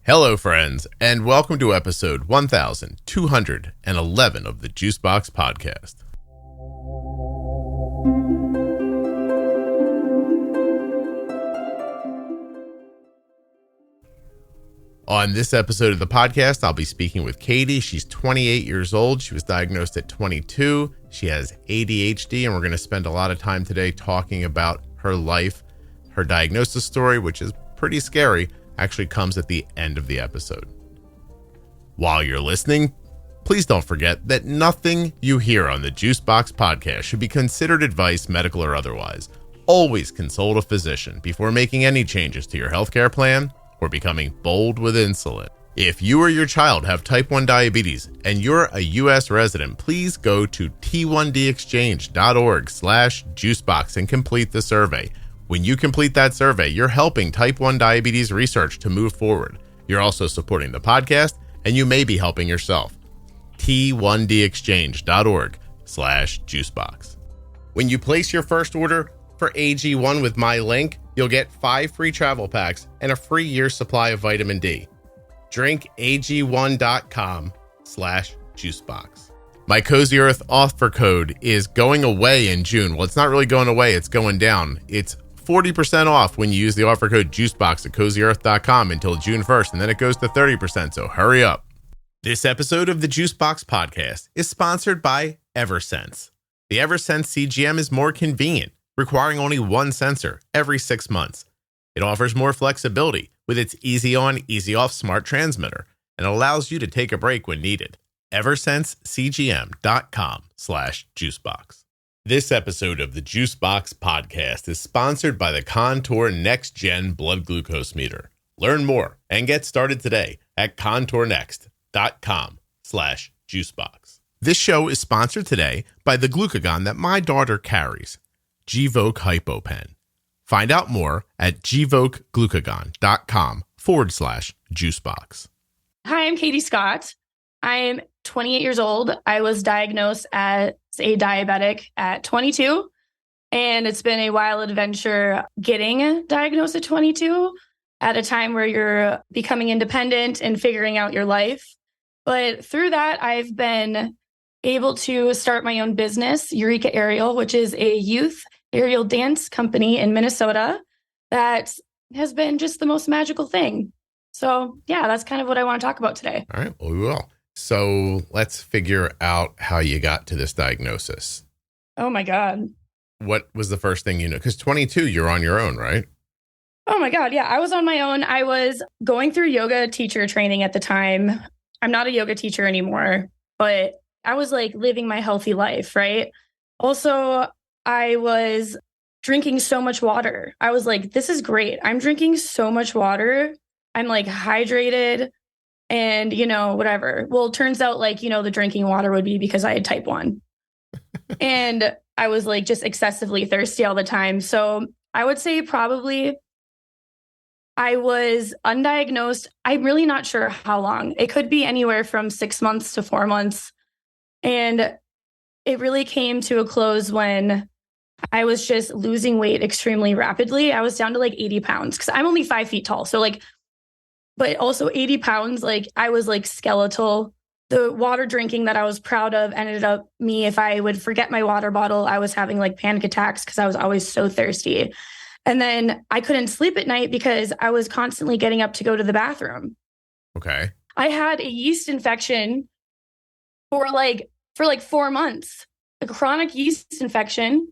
Hello, friends, and welcome to episode 1211 of the Juicebox Podcast. On this episode of the podcast, I'll be speaking with Katie. She's 28 years old. She was diagnosed at 22. She has ADHD, and we're going to spend a lot of time today talking about her life. Her diagnosis story, which is pretty scary, actually comes at the end of the episode. While you're listening, please don't forget that nothing you hear on the Juicebox Podcast should be considered advice, medical or otherwise. Always consult a physician before making any changes to your healthcare plan or becoming bold with insulin. If you or your child have type 1 diabetes and you're a U.S. resident, please go to t1dexchange.org/juicebox and complete the survey. When you complete that survey, you're helping type 1 diabetes research to move forward. You're also supporting the podcast, and you may be helping yourself. t1dexchange.org/juicebox. When you place your first order for AG1 with my link, you'll get 5 free travel packs and a free year's supply of vitamin D. drinkag1.com/juicebox. My Cozy Earth offer code is going away in June. Well, it's not really going away. It's going down. It's 40% off when you use the offer code JUICEBOX at CozyEarth.com until June 1st, and then it goes to 30%, so hurry up. This episode of the Juicebox Podcast is sponsored by Eversense. The Eversense CGM is more convenient, requiring only one sensor every 6 months. It offers more flexibility with its easy-on, easy-off smart transmitter and allows you to take a break when needed. EversenseCGM.com/juicebox. This episode of the Juicebox Podcast is sponsored by the Contour NextGen blood glucose meter. Learn more and get started today at contournext.com/juicebox. This show is sponsored today by the glucagon that my daughter carries, Gvoke HypoPen. Find out more at gvokeglucagon.com/juicebox. Hi, I'm Katie Scott. I'm 28 years old. I was diagnosed as a diabetic at 22, and it's been a wild adventure getting diagnosed at 22 at a time where you're becoming independent and figuring out your life. But through that, I've been able to start my own business, Eureka Aerial, which is a youth aerial dance company in Minnesota that has been just the most magical thing. So yeah, that's kind of what I want to talk about today. All right, well, we will. So let's figure out how you got to this diagnosis. Oh my God. What was the first thing you know? Because 22, you're on your own, right? Oh my God. Yeah, I was on my own. I was going through yoga teacher training at the time. I'm not a yoga teacher anymore, but I was like living my healthy life, right? Also, I was drinking so much water. I was like, this is great. I'm drinking so much water. I'm like hydrated. And, whatever. Well, it turns out the drinking water would be because I had type 1. And I was like just excessively thirsty all the time. So I would say probably I was undiagnosed. I'm really not sure how long. It could be anywhere from 6 months to 4 months. And it really came to a close when I was just losing weight extremely rapidly. I was down to 80 pounds because I'm only 5 feet tall. So but also 80 pounds, I was skeletal. The water drinking that I was proud of ended up me, if I would forget my water bottle, I was having panic attacks because I was always so thirsty. And then I couldn't sleep at night because I was constantly getting up to go to the bathroom. Okay. I had a yeast infection for 4 months, a chronic yeast infection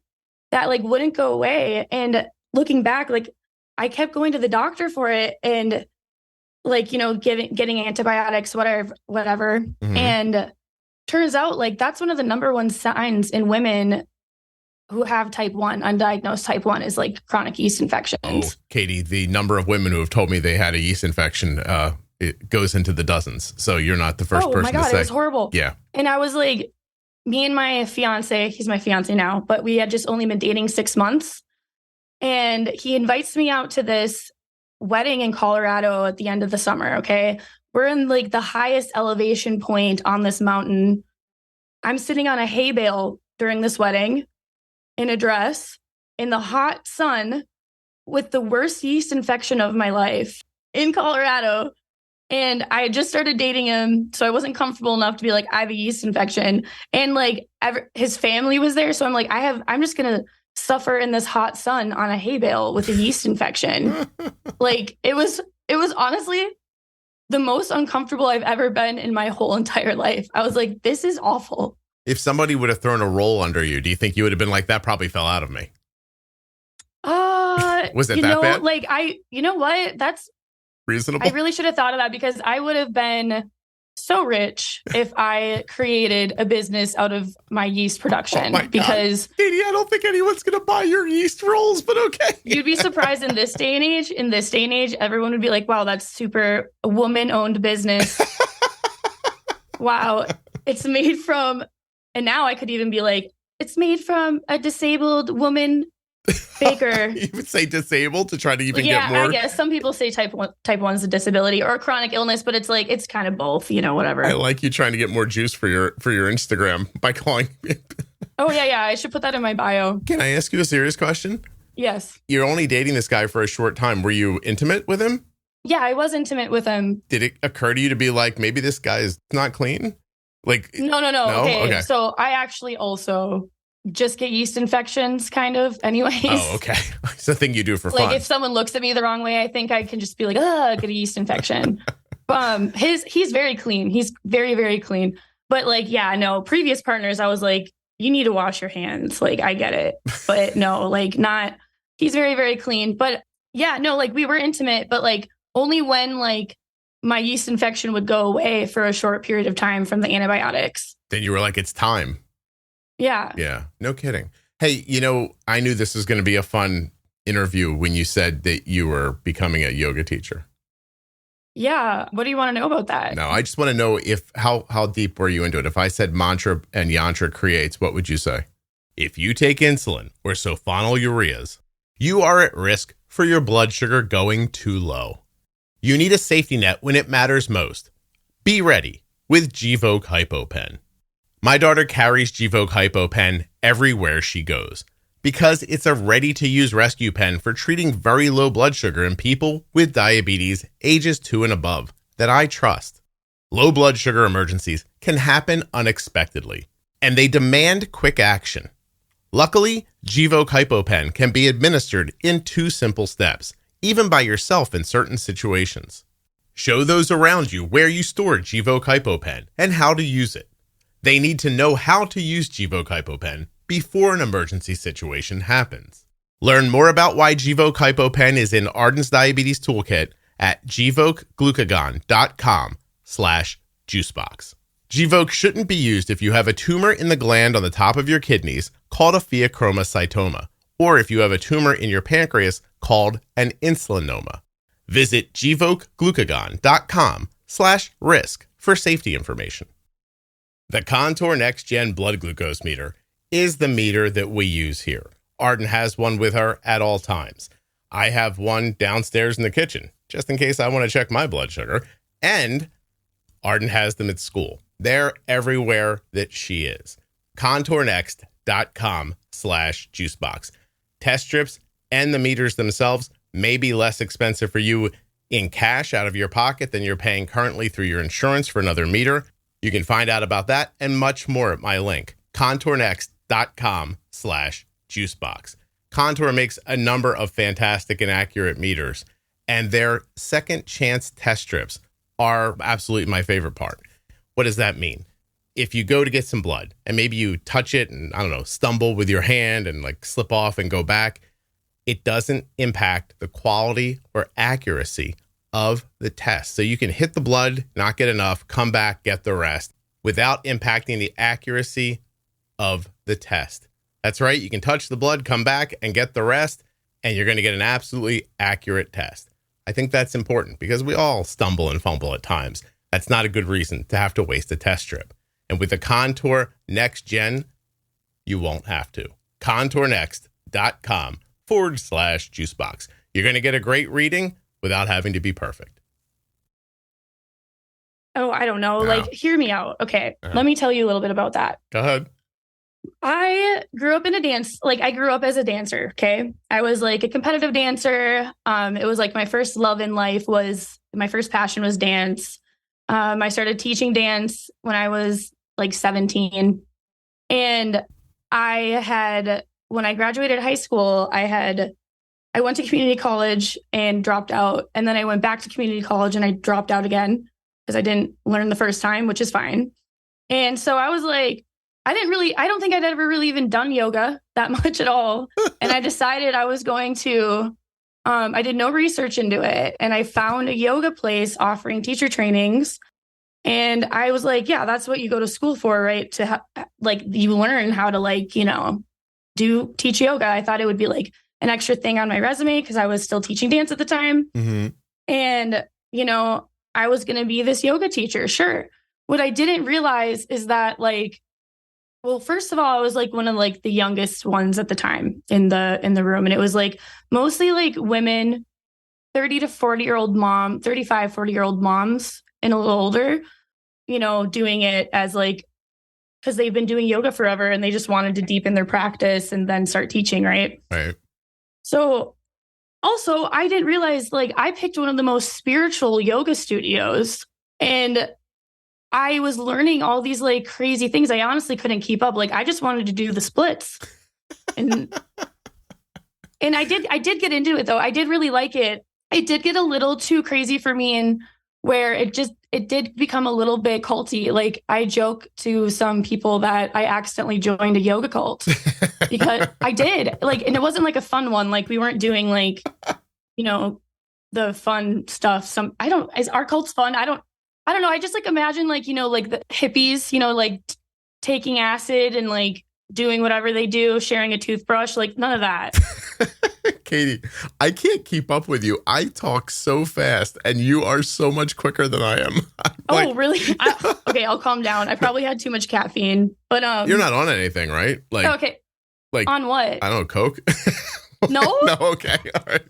that wouldn't go away. And looking back, I kept going to the doctor for it and getting antibiotics, whatever. Mm-hmm. And turns out that's one of the number one signs in women who have type 1, undiagnosed type 1 is chronic yeast infections. Oh, Katie, the number of women who have told me they had a yeast infection, it goes into the dozens. So you're not the first person to say. Oh my God, it was horrible. Yeah. And I was me and my fiance, he's my fiance now, but we had just only been dating 6 months. And he invites me out to this wedding in Colorado at the end of the summer. Okay. We're in the highest elevation point on this mountain. I'm sitting on a hay bale during this wedding in a dress in the hot sun with the worst yeast infection of my life in Colorado. And I had just started dating him, so I wasn't comfortable enough to be like, I have a yeast infection. And like his family was there. So I'm like, I'm just going to suffer in this hot sun on a hay bale with a yeast infection. Like it was honestly the most uncomfortable I've ever been in my whole entire life. I was like, this is awful. If somebody would have thrown a roll under you, do you think you would have been like, that probably fell out of me? Was it that bad? Like you know what? That's reasonable. I really should have thought of that because I would have been so rich if I created a business out of my yeast production. Oh my because God. Katie, I don't think anyone's going to buy your yeast rolls, but okay. You'd be surprised in this day and age. In this day and age, everyone would be like, wow, that's super woman-owned business. Wow. It's made from, and now I could even be like, it's made from a disabled woman baker. You would say disabled to try to even get more? I guess some people say type 1's a disability or a chronic illness, but it's like, it's kind of both, whatever. I like you trying to get more juice for your Instagram by calling. Oh, yeah. I should put that in my bio. Can I ask you a serious question? Yes. You're only dating this guy for a short time. Were you intimate with him? Yeah, I was intimate with him. Did it occur to you to be like, maybe this guy is not clean? Like, no. Okay. So I actually also just get yeast infections kind of anyways. Oh, okay. It's a thing you do for fun. Like if someone looks at me the wrong way, I think I can just be like, get a yeast infection. He's very clean. He's very, very clean. But like, yeah, no, previous partners, I was like, you need to wash your hands. Like, I get it. But no, like not, he's very, very clean. But yeah, no, like we were intimate, but like only when like my yeast infection would go away for a short period of time from the antibiotics. Then you were like, it's time. Yeah. Yeah. No kidding. Hey, I knew this was going to be a fun interview when you said that you were becoming a yoga teacher. Yeah. What do you want to know about that? No, I just want to know how deep were you into it? If I said mantra and yantra creates, what would you say? If you take insulin or sulfonylureas, you are at risk for your blood sugar going too low. You need a safety net when it matters most. Be ready with Gvoke HypoPen. My daughter carries Gvoke HypoPen everywhere she goes because it's a ready-to-use rescue pen for treating very low blood sugar in people with diabetes ages 2 and above that I trust. Low blood sugar emergencies can happen unexpectedly, and they demand quick action. Luckily, Gvoke HypoPen can be administered in 2 simple steps, even by yourself in certain situations. Show those around you where you store Gvoke HypoPen and how to use it. They need to know how to use Gvoke HypoPen before an emergency situation happens. Learn more about why Gvoke HypoPen is in Arden's Diabetes Toolkit at gvokeglucagon.com/juicebox. Gvoke shouldn't be used if you have a tumor in the gland on the top of your kidneys called a pheochromocytoma, or if you have a tumor in your pancreas called an insulinoma. Visit gvokeglucagon.com/risk for safety information. The Contour NextGen blood glucose meter is the meter that we use here. Arden has one with her at all times. I have one downstairs in the kitchen, just in case I want to check my blood sugar. And Arden has them at school. They're everywhere that she is. ContourNext.com/juicebox. Test strips and the meters themselves may be less expensive for you in cash out of your pocket than you're paying currently through your insurance for another meter. You can find out about that and much more at my link, ContourNext.com/juicebox. Contour makes a number of fantastic and accurate meters, and their second chance test strips are absolutely my favorite part. What does that mean? If you go to get some blood and maybe you touch it and, stumble with your hand and like slip off and go back, it doesn't impact the quality or accuracy of the test. So you can hit the blood, not get enough, come back, get the rest without impacting the accuracy of the test. That's right. You can touch the blood, come back and get the rest, and you're going to get an absolutely accurate test. I think that's important because we all stumble and fumble at times. That's not a good reason to have to waste a test strip. And with the Contour NextGen, you won't have to. ContourNext.com/juicebox. You're going to get a great reading without having to be perfect. Oh, I don't know. Like, hear me out. Okay. Let me tell you a little bit about that. Go ahead. I grew up in a dance. Like, I grew up as a dancer. Okay. I was like a competitive dancer. It was like my first love in life was my first passion was dance. I started teaching dance when I was like 17. And when I graduated high school, I went to community college and dropped out. And then I went back to community college and I dropped out again because I didn't learn the first time, which is fine. And so I was like, I don't think I'd ever really even done yoga that much at all. And I decided I was going to, I did no research into it. And I found a yoga place offering teacher trainings. And I was like, yeah, that's what you go to school for, right? To you learn how to teach yoga. I thought it would be like an extra thing on my resume because I was still teaching dance at the time. Mm-hmm. And, I was going to be this yoga teacher. Sure. What I didn't realize is that first of all, I was like one of like the youngest ones at the time in the room. And it was like mostly like women, 30 to 40-year-old 35, 40-year-old moms and a little older, doing it as like, because they've been doing yoga forever and they just wanted to deepen their practice and then start teaching. Right. Right. So also I didn't realize I picked one of the most spiritual yoga studios and I was learning all these crazy things. I honestly couldn't keep up. I just wanted to do the splits. And I did get into it though. I did really like it. It did get a little too crazy for me and where it did become a little bit culty. I joke to some people that I accidentally joined a yoga cult because I did and it wasn't a fun one. We weren't doing the fun stuff. Is our cults fun? I don't know. I just imagine the hippies, taking acid and doing whatever they do, sharing a toothbrush, none of that. Katie, I can't keep up with you. I talk so fast and you are so much quicker than I am. Oh, really? Okay, I'll calm down. I probably had too much caffeine, but you're not on anything, right? Okay. On what? I don't know, Coke? No? No, okay. All right.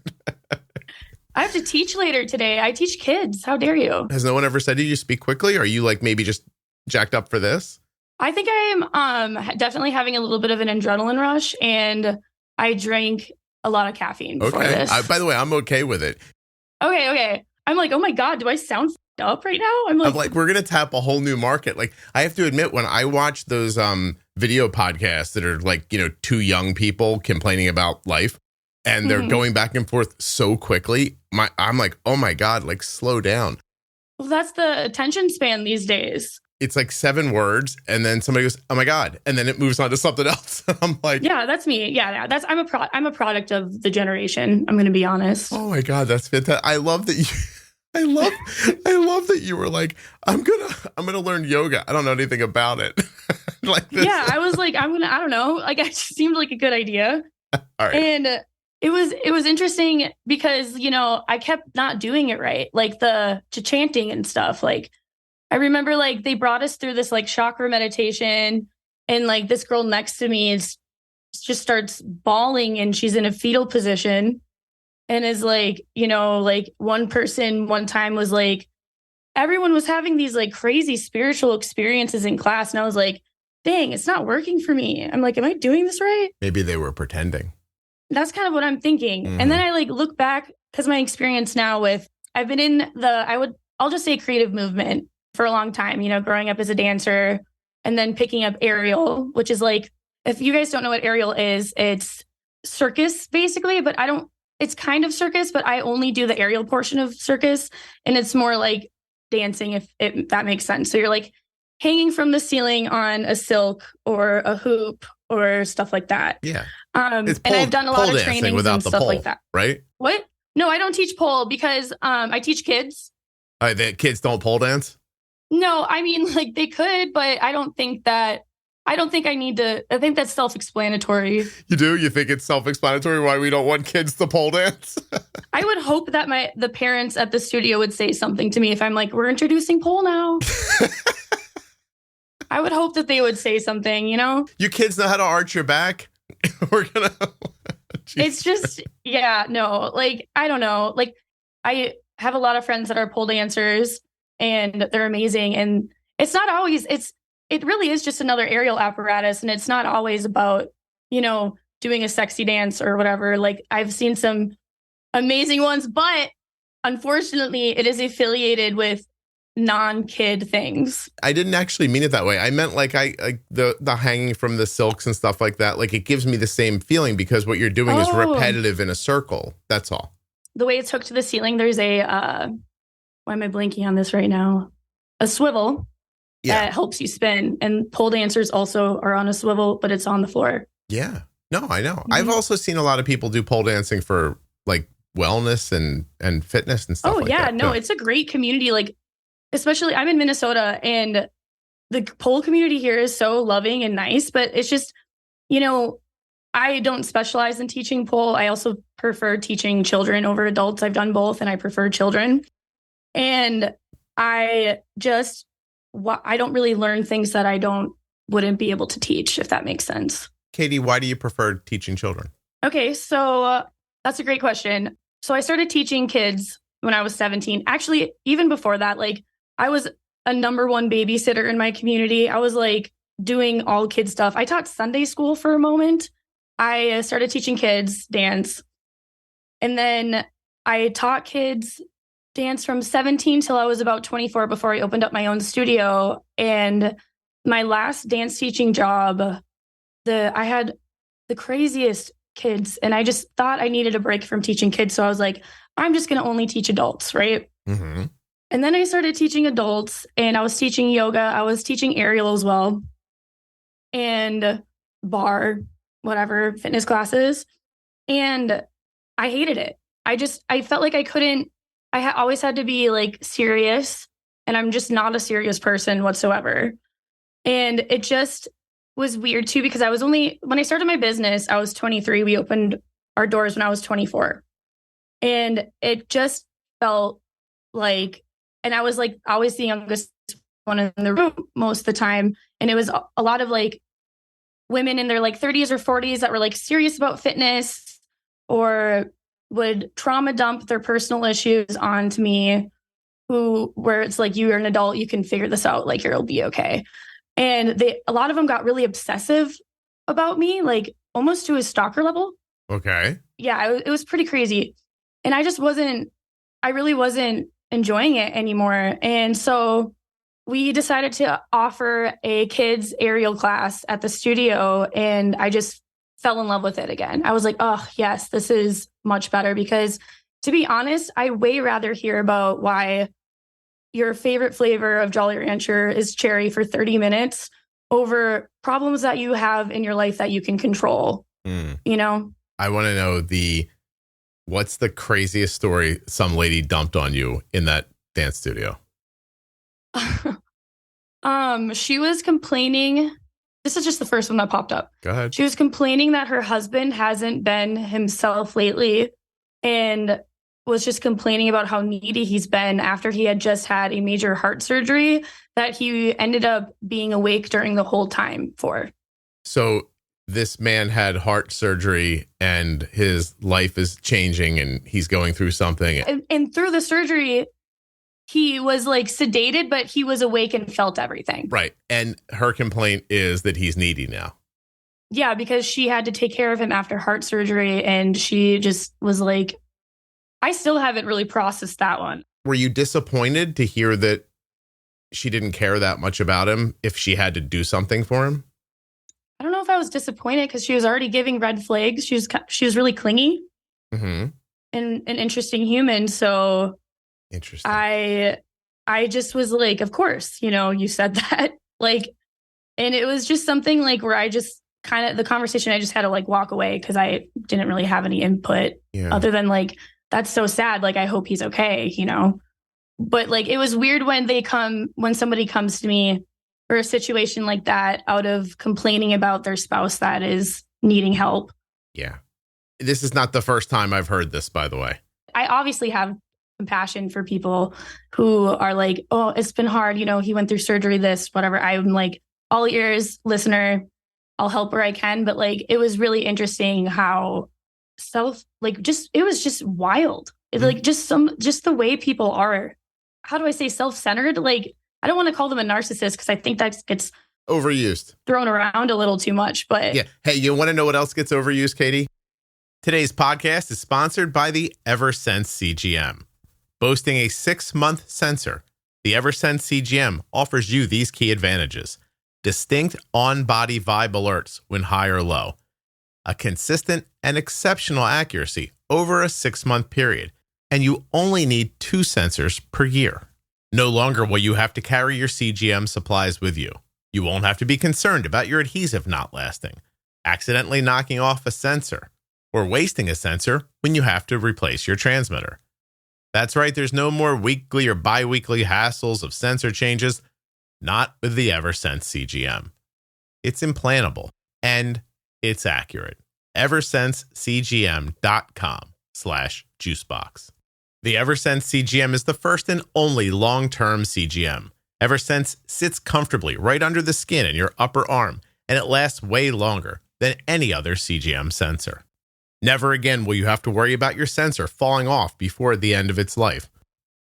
I have to teach later today. I teach kids. How dare you? Has no one ever said to you speak quickly? Are you maybe just jacked up for this? I think I am definitely having a little bit of an adrenaline rush and I drank a lot of caffeine before this. By the way, I'm okay with it. Okay. I'm like, oh my God, do I sound up right now? I'm like, we're going to tap a whole new market. I have to admit, when I watch those video podcasts that are two young people complaining about life and they're going back and forth so quickly, I'm like, oh my God, slow down. Well, that's the attention span these days. It's 7 words and then somebody goes, oh my God. And then it moves on to something else. I'm like, yeah, that's me. Yeah. I'm a product of the generation. I'm going to be honest. Oh my God. That's fantastic. I love that I love that you were like, I'm going to learn yoga. I don't know anything about it. This. Yeah. I was like, I don't know. It just seemed like a good idea. All right. And it was interesting because, I kept not doing it right. The chanting and stuff. I remember they brought us through this chakra meditation and this girl next to me just starts bawling and she's in a fetal position and is one person one time was everyone was having these crazy spiritual experiences in class. And I was like, dang, it's not working for me. I'm like, am I doing this right? Maybe they were pretending. That's kind of what I'm thinking. Mm-hmm. And then I look back because my experience now I've been in I'll just say creative movement for a long time, growing up as a dancer and then picking up aerial, which is if you guys don't know what aerial is, it's circus basically, but it's kind of circus, but I only do the aerial portion of circus. And it's more dancing, if that makes sense. So you're hanging from the ceiling on a silk or a hoop or stuff like that. Yeah. And I've done a lot of trainings and stuff like that. Right? What? No, I don't teach pole because I teach kids. The kids don't pole dance? No, I mean, they could, but I don't think I need to. I think that's self-explanatory. You do? You think it's self-explanatory why we don't want kids to pole dance? I would hope that the parents at the studio would say something to me if I'm we're introducing pole now. I would hope that they would say something, You kids know how to arch your back? We're going to... It's just, yeah, no, I don't know. I have a lot of friends that are pole dancers and they're amazing. And it's not always, it really is just another aerial apparatus. And it's not always about, doing a sexy dance or whatever. I've seen some amazing ones, but Unfortunately, it is affiliated with non-kid things. I didn't actually mean it that way. I meant like the hanging from the silks and stuff like that. Like it gives me the same feeling because what you're doing is repetitive in a circle. That's all. The way it's hooked to the ceiling, there's a, why am I blanking on this right now? A swivel that helps you spin. And pole dancers also are on a swivel, but it's on the floor. Yeah. No, I know. Mm-hmm. I've also seen a lot of people do pole dancing for like wellness and fitness and stuff like that. No, it's a great community. Like, especially I'm in Minnesota and the pole community here is so loving and nice, but it's just, I don't specialize in teaching pole. I also prefer teaching children over adults. I've done both and I prefer children. And I don't really learn things that I wouldn't be able to teach, if that makes sense. Katie, why do you prefer teaching children? Okay, so that's a great question. So I started teaching kids when I was 17. Actually, even before that, like I was a number one babysitter in my community. I was like doing all kid stuff. I taught Sunday school for a moment. I started teaching kids dance. And then I taught kids dance from 17 till I was about 24 before I opened up my own studio. And my last dance teaching job, I had the craziest kids. And I just thought I needed a break from teaching kids. So I was like, I'm just going to only teach adults, right? Mm-hmm. And then I started teaching adults and I was teaching yoga. I was teaching aerial as well. And bar, whatever, fitness classes. And I hated it. I felt like I couldn't, always had to be like serious. And I'm just not a serious person whatsoever. And it just was weird too, because when I started my business, I was 23. We opened our doors when I was 24. And it just felt like, and I was like always the youngest one in the room most of the time. And it was a lot of like women in their like 30s or 40s that were like serious about fitness or would trauma dump their personal issues onto me, where it's like, you're an adult, you can figure this out, like you'll be okay. And a lot of them got really obsessive about me, like almost to a stalker level. Okay. Yeah, it was pretty crazy. And I really wasn't enjoying it anymore. And so we decided to offer a kids aerial class at the studio. And I just fell in love with it again. I was like, oh, yes, this is much better. Because to be honest, I way rather hear about why your favorite flavor of Jolly Rancher is cherry for 30 minutes over problems that you have in your life that you can control. I want to know what's the craziest story some lady dumped on you in that dance studio? She was complaining. This is just the first one that popped up. Go ahead. She was complaining that her husband hasn't been himself lately and was just complaining about how needy he's been after he had just had a major heart surgery that he ended up being awake during the whole time for. So this man had heart surgery and his life is changing and he's going through something. And through the surgery, he was like sedated, but he was awake and felt everything. Right. And her complaint is that he's needy now. Yeah, because she had to take care of him after heart surgery. And she just was like, I still haven't really processed that one. Were you disappointed to hear that she didn't care that much about him if she had to do something for him? I don't know if I was disappointed because she was already giving red flags. She was really clingy and an interesting human. So interesting. I just was like, of course, you said that. Like, and it was just something like where I just kind of the conversation, I just had to like walk away because I didn't really have any input other than like, that's so sad. Like, I hope he's okay, But like, it was weird when somebody comes to me for a situation like that out of complaining about their spouse that is needing help. Yeah. This is not the first time I've heard this, by the way. I obviously have compassion for people who are like, oh, it's been hard. He went through surgery, this, whatever. I'm like, all ears, listener, I'll help where I can. But like, it was really interesting how it was just wild. It's like just the way people are, how do I say, self-centered? Like, I don't want to call them a narcissist because I think that gets overused, thrown around a little too much. But yeah. Hey, you want to know what else gets overused, Katie? Today's podcast is sponsored by the Eversense CGM. Boasting a 6-month sensor, the Eversense CGM offers you these key advantages: distinct on-body vibe alerts when high or low, a consistent and exceptional accuracy over a 6-month period, and you only need 2 sensors per year. No longer will you have to carry your CGM supplies with you. You won't have to be concerned about your adhesive not lasting, accidentally knocking off a sensor, or wasting a sensor when you have to replace your transmitter. That's right, there's no more weekly or bi-weekly hassles of sensor changes, not with the Eversense CGM. It's implantable and it's accurate. EversenseCGM.com/juicebox. The Eversense CGM is the first and only long-term CGM. Eversense sits comfortably right under the skin in your upper arm, and it lasts way longer than any other CGM sensor. Never again will you have to worry about your sensor falling off before the end of its life.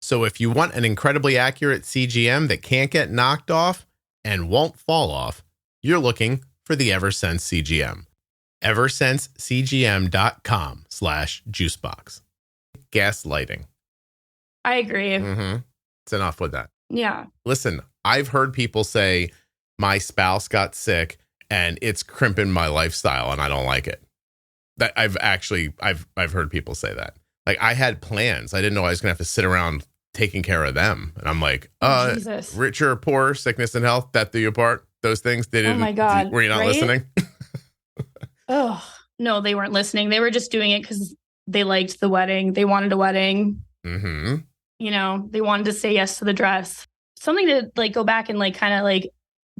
So if you want an incredibly accurate CGM that can't get knocked off and won't fall off, you're looking for the Eversense CGM. EversenseCGM.com/juicebox. Gaslighting. I agree. It's enough with that. Yeah. Listen, I've heard people say my spouse got sick and it's crimping my lifestyle and I don't like it. That I've heard people say that. Like, I had plans. I didn't know I was gonna have to sit around taking care of them. And I'm like, Jesus. Rich or poor, sickness and health, that do you part. Those things didn't. Oh my God. Were you not listening? Oh, no, they weren't listening. They were just doing it because they liked the wedding. They wanted a wedding. Mm-hmm. You know, they wanted to say yes to the dress. Something to like go back and like kind of like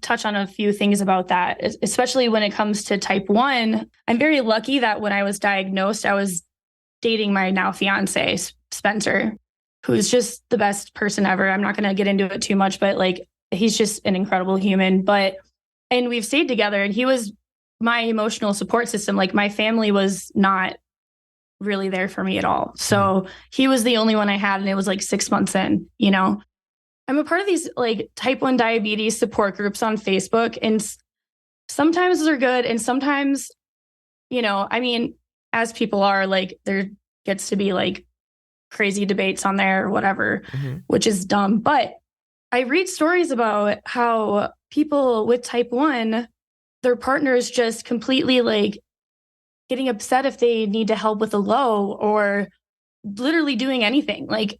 touch on a few things about that, especially when it comes to type 1. I'm very lucky that when I was diagnosed, I was dating my now fiance, Spencer, who's just the best person ever. I'm not going to get into it too much, but like, he's just an incredible human. And we've stayed together, and he was my emotional support system. Like, my family was not really there for me at all. So he was the only one I had, and it was like 6 months in, you know. I'm a part of these like type 1 diabetes support groups on Facebook, and sometimes they're good. And sometimes, you know, I mean, as people are, like, there gets to be like crazy debates on there or whatever, which is dumb. But I read stories about how people with type 1, their partners just completely like getting upset if they need to help with a low, or literally doing anything like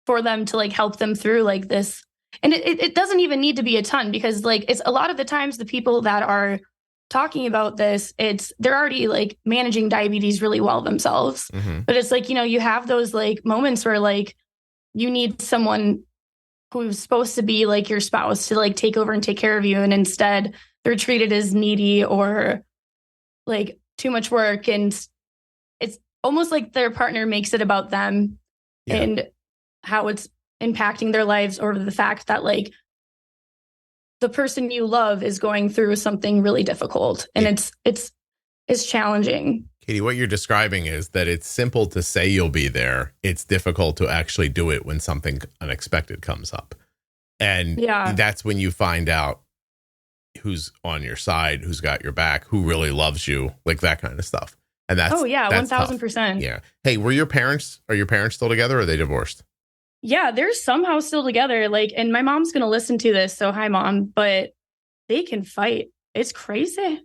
for them to like help them through like this. And it doesn't even need to be a ton, because like, it's a lot of the times the people that are talking about this, they're already like managing diabetes really well themselves. But it's like, you know, you have those like moments where like you need someone who's supposed to be like your spouse to like take over and take care of you, and instead they're treated as needy or like too much work. And it's almost like their partner makes it about them and how it's impacting their lives over the fact that like the person you love is going through something really difficult. And it's challenging. Katie, what you're describing is that it's simple to say you'll be there. It's difficult to actually do it when something unexpected comes up. And that's when you find out who's on your side, who's got your back, who really loves you, like that kind of stuff. And that's 1000%. Yeah. Hey, are your parents still together, or are they divorced? Yeah, they're somehow still together. Like, and my mom's going to listen to this. So hi, Mom, but they can fight. It's crazy.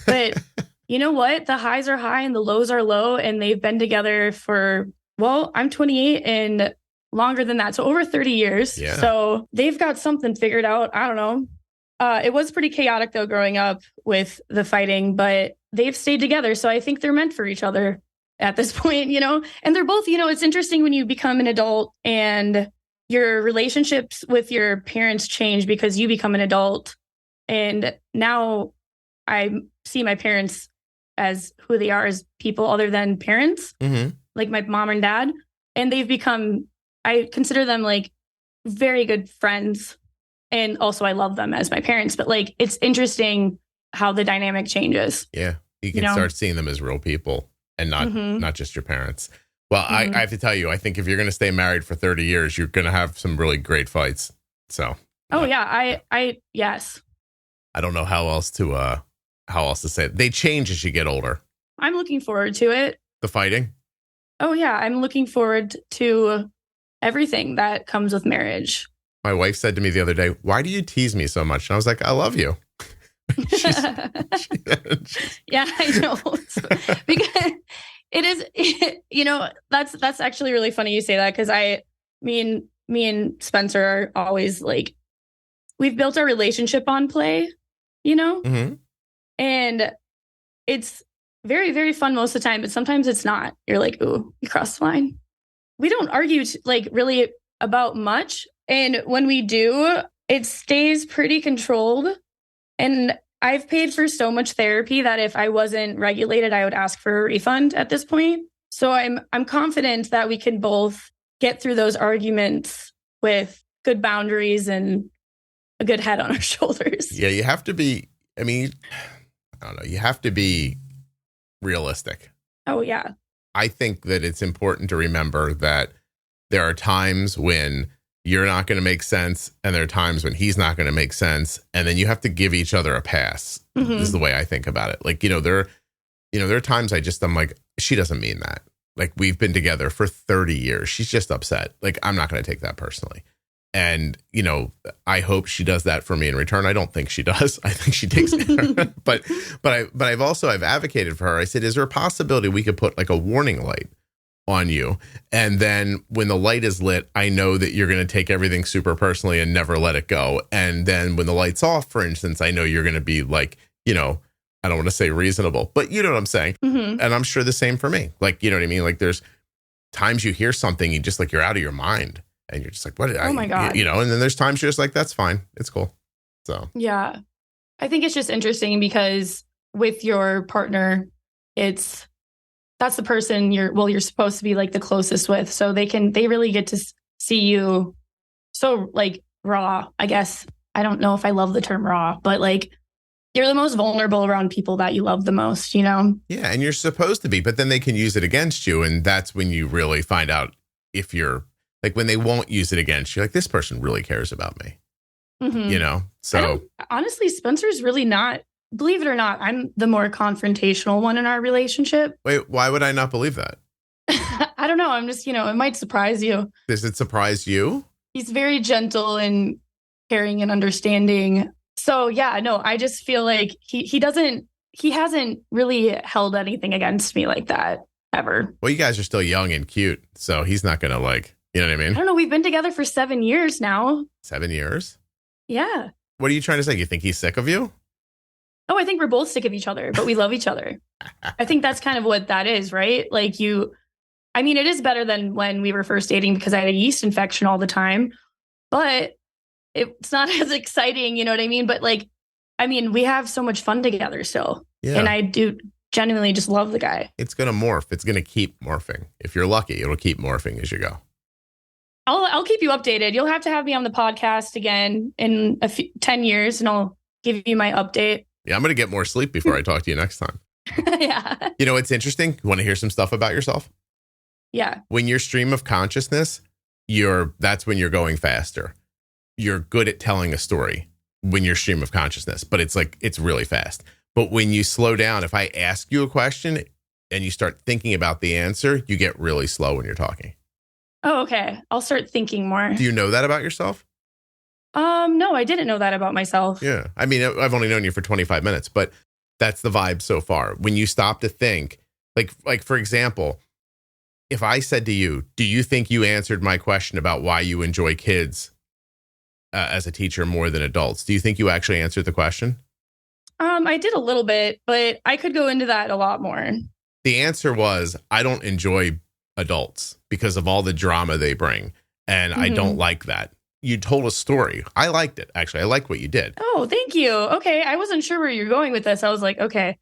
But you know what? The highs are high and the lows are low, and they've been together for, well, I'm 28 and longer than that. So over 30 years. Yeah. So they've got something figured out. I don't know. It was pretty chaotic though, growing up with the fighting, but they've stayed together. So I think they're meant for each other at this point, you know, and they're both, you know, it's interesting when you become an adult and your relationships with your parents change because you become an adult. And now I see my parents as who they are, as people other than parents, like my mom and dad. And they've become, I consider them like very good friends. And also I love them as my parents, but like, it's interesting how the dynamic changes. Yeah. You can start seeing them as real people and not just your parents. Well, I have to tell you, I think if you're going to stay married for 30 years, you're going to have some really great fights. So. Oh yeah. Yes. I don't know how else to say it. They change as you get older. I'm looking forward to it. The fighting? Oh yeah. I'm looking forward to everything that comes with marriage. My wife said to me the other day, "Why do you tease me so much?" And I was like, "I love you." Yeah, I know. Because it is, that's actually really funny you say that, because me and Spencer are always like, we've built our relationship on play, Mm-hmm. and it's very, very fun most of the time, but sometimes it's not. You're like, ooh, you crossed the line. We don't argue like really about much. And when we do, it stays pretty controlled. And I've paid for so much therapy that if I wasn't regulated, I would ask for a refund at this point. So I'm confident that we can both get through those arguments with good boundaries and a good head on our shoulders. Yeah, you have to be, I don't know, you have to be realistic. Oh, yeah. I think that it's important to remember that there are times when you're not going to make sense, and there are times when he's not going to make sense, and then you have to give each other a pass. Mm-hmm. This is the way I think about it. Like, there are times I'm like, she doesn't mean that. Like, we've been together for 30 years. She's just upset. Like, I'm not going to take that personally. And, I hope she does that for me in return. I don't think she does. I think she takes it. But I've advocated for her. I said, is there a possibility we could put like a warning light on you? And then when the light is lit, I know that you're going to take everything super personally and never let it go. And then when the light's off, for instance, I know you're going to be like, I don't want to say reasonable, but you know what I'm saying? Mm-hmm. And I'm sure the same for me. Like, you know what I mean? Like, there's times you hear something, and just like, you're out of your mind. And you're just like, what did Oh my God. And then there's times you're just like, that's fine. It's cool. So, yeah, I think it's just interesting because with your partner, that's the person you're supposed to be like the closest with. So they really get to see you so like raw, I guess. I don't know if I love the term raw, but like you're the most vulnerable around people that you love the most, Yeah. And you're supposed to be, but then they can use it against you. And that's when you really find out if you're, like, when they won't use it against you, like, this person really cares about me, Mm-hmm. So honestly, Spencer's really not, believe it or not, I'm the more confrontational one in our relationship. Wait, why would I not believe that? I don't know. I'm just, it might surprise you. Does it surprise you? He's very gentle and caring and understanding. So yeah, no, I just feel like he hasn't really held anything against me like that ever. Well, you guys are still young and cute, so he's not going to like, you know what I mean? I don't know. We've been together for 7 years now. 7 years? Yeah. What are you trying to say? You think he's sick of you? Oh, I think we're both sick of each other, but we love each other. I think that's kind of what that is, right? Like it is better than when we were first dating because I had a yeast infection all the time, but it's not as exciting, you know what I mean? But we have so much fun together still. Yeah. And I do genuinely just love the guy. It's going to morph. It's going to keep morphing. If you're lucky, it'll keep morphing as you go. I'll keep you updated. You'll have to have me on the podcast again in 10 years and I'll give you my update. Yeah, I'm going to get more sleep before I talk to you next time. Yeah. It's interesting. You want to hear some stuff about yourself? Yeah. When you're stream of consciousness, that's when you're going faster. You're good at telling a story when you're stream of consciousness, but it's really fast. But when you slow down, if I ask you a question and you start thinking about the answer, you get really slow when you're talking. Oh, okay. I'll start thinking more. Do you know that about yourself? No, I didn't know that about myself. Yeah. I mean, I've only known you for 25 minutes, but that's the vibe so far. When you stop to think, like for example, if I said to you, do you think you answered my question about why you enjoy kids as a teacher more than adults? Do you think you actually answered the question? I did a little bit, but I could go into that a lot more. The answer was, I don't enjoy adults because of all the drama they bring. And I don't like that. You told a story. I liked it. Actually, I like what you did. Oh, thank you. Okay. I wasn't sure where you're going with this. I was like, okay.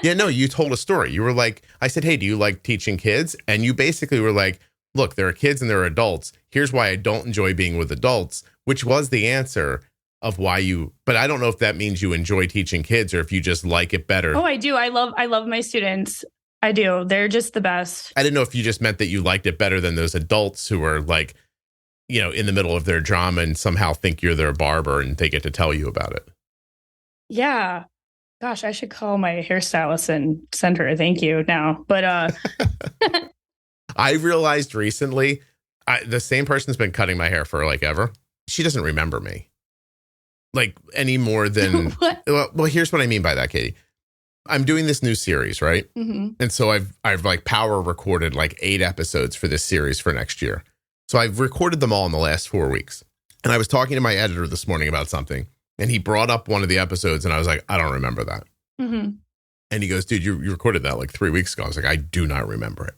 Yeah, no, you told a story. You were like, I said, hey, do you like teaching kids? And you basically were like, look, there are kids and there are adults. Here's why I don't enjoy being with adults, which was the answer of why but I don't know if that means you enjoy teaching kids or if you just like it better. Oh, I do. I love my students. I do. They're just the best. I didn't know if you just meant that you liked it better than those adults who are like, in the middle of their drama and somehow think you're their barber and they get to tell you about it. Yeah. Gosh, I should call my hairstylist and send her a thank you now. But I realized recently, The same person's been cutting my hair for like ever. She doesn't remember me. Like any more than, well, here's what I mean by that, Katie. I'm doing this new series, right? Mm-hmm. And so I've like power recorded like 8 episodes for this series for next year. So I've recorded them all in the last 4 weeks. And I was talking to my editor this morning about something, and he brought up one of the episodes, and I was like, I don't remember that. Mm-hmm. And he goes, dude, you recorded that like 3 weeks ago. I was like, I do not remember it.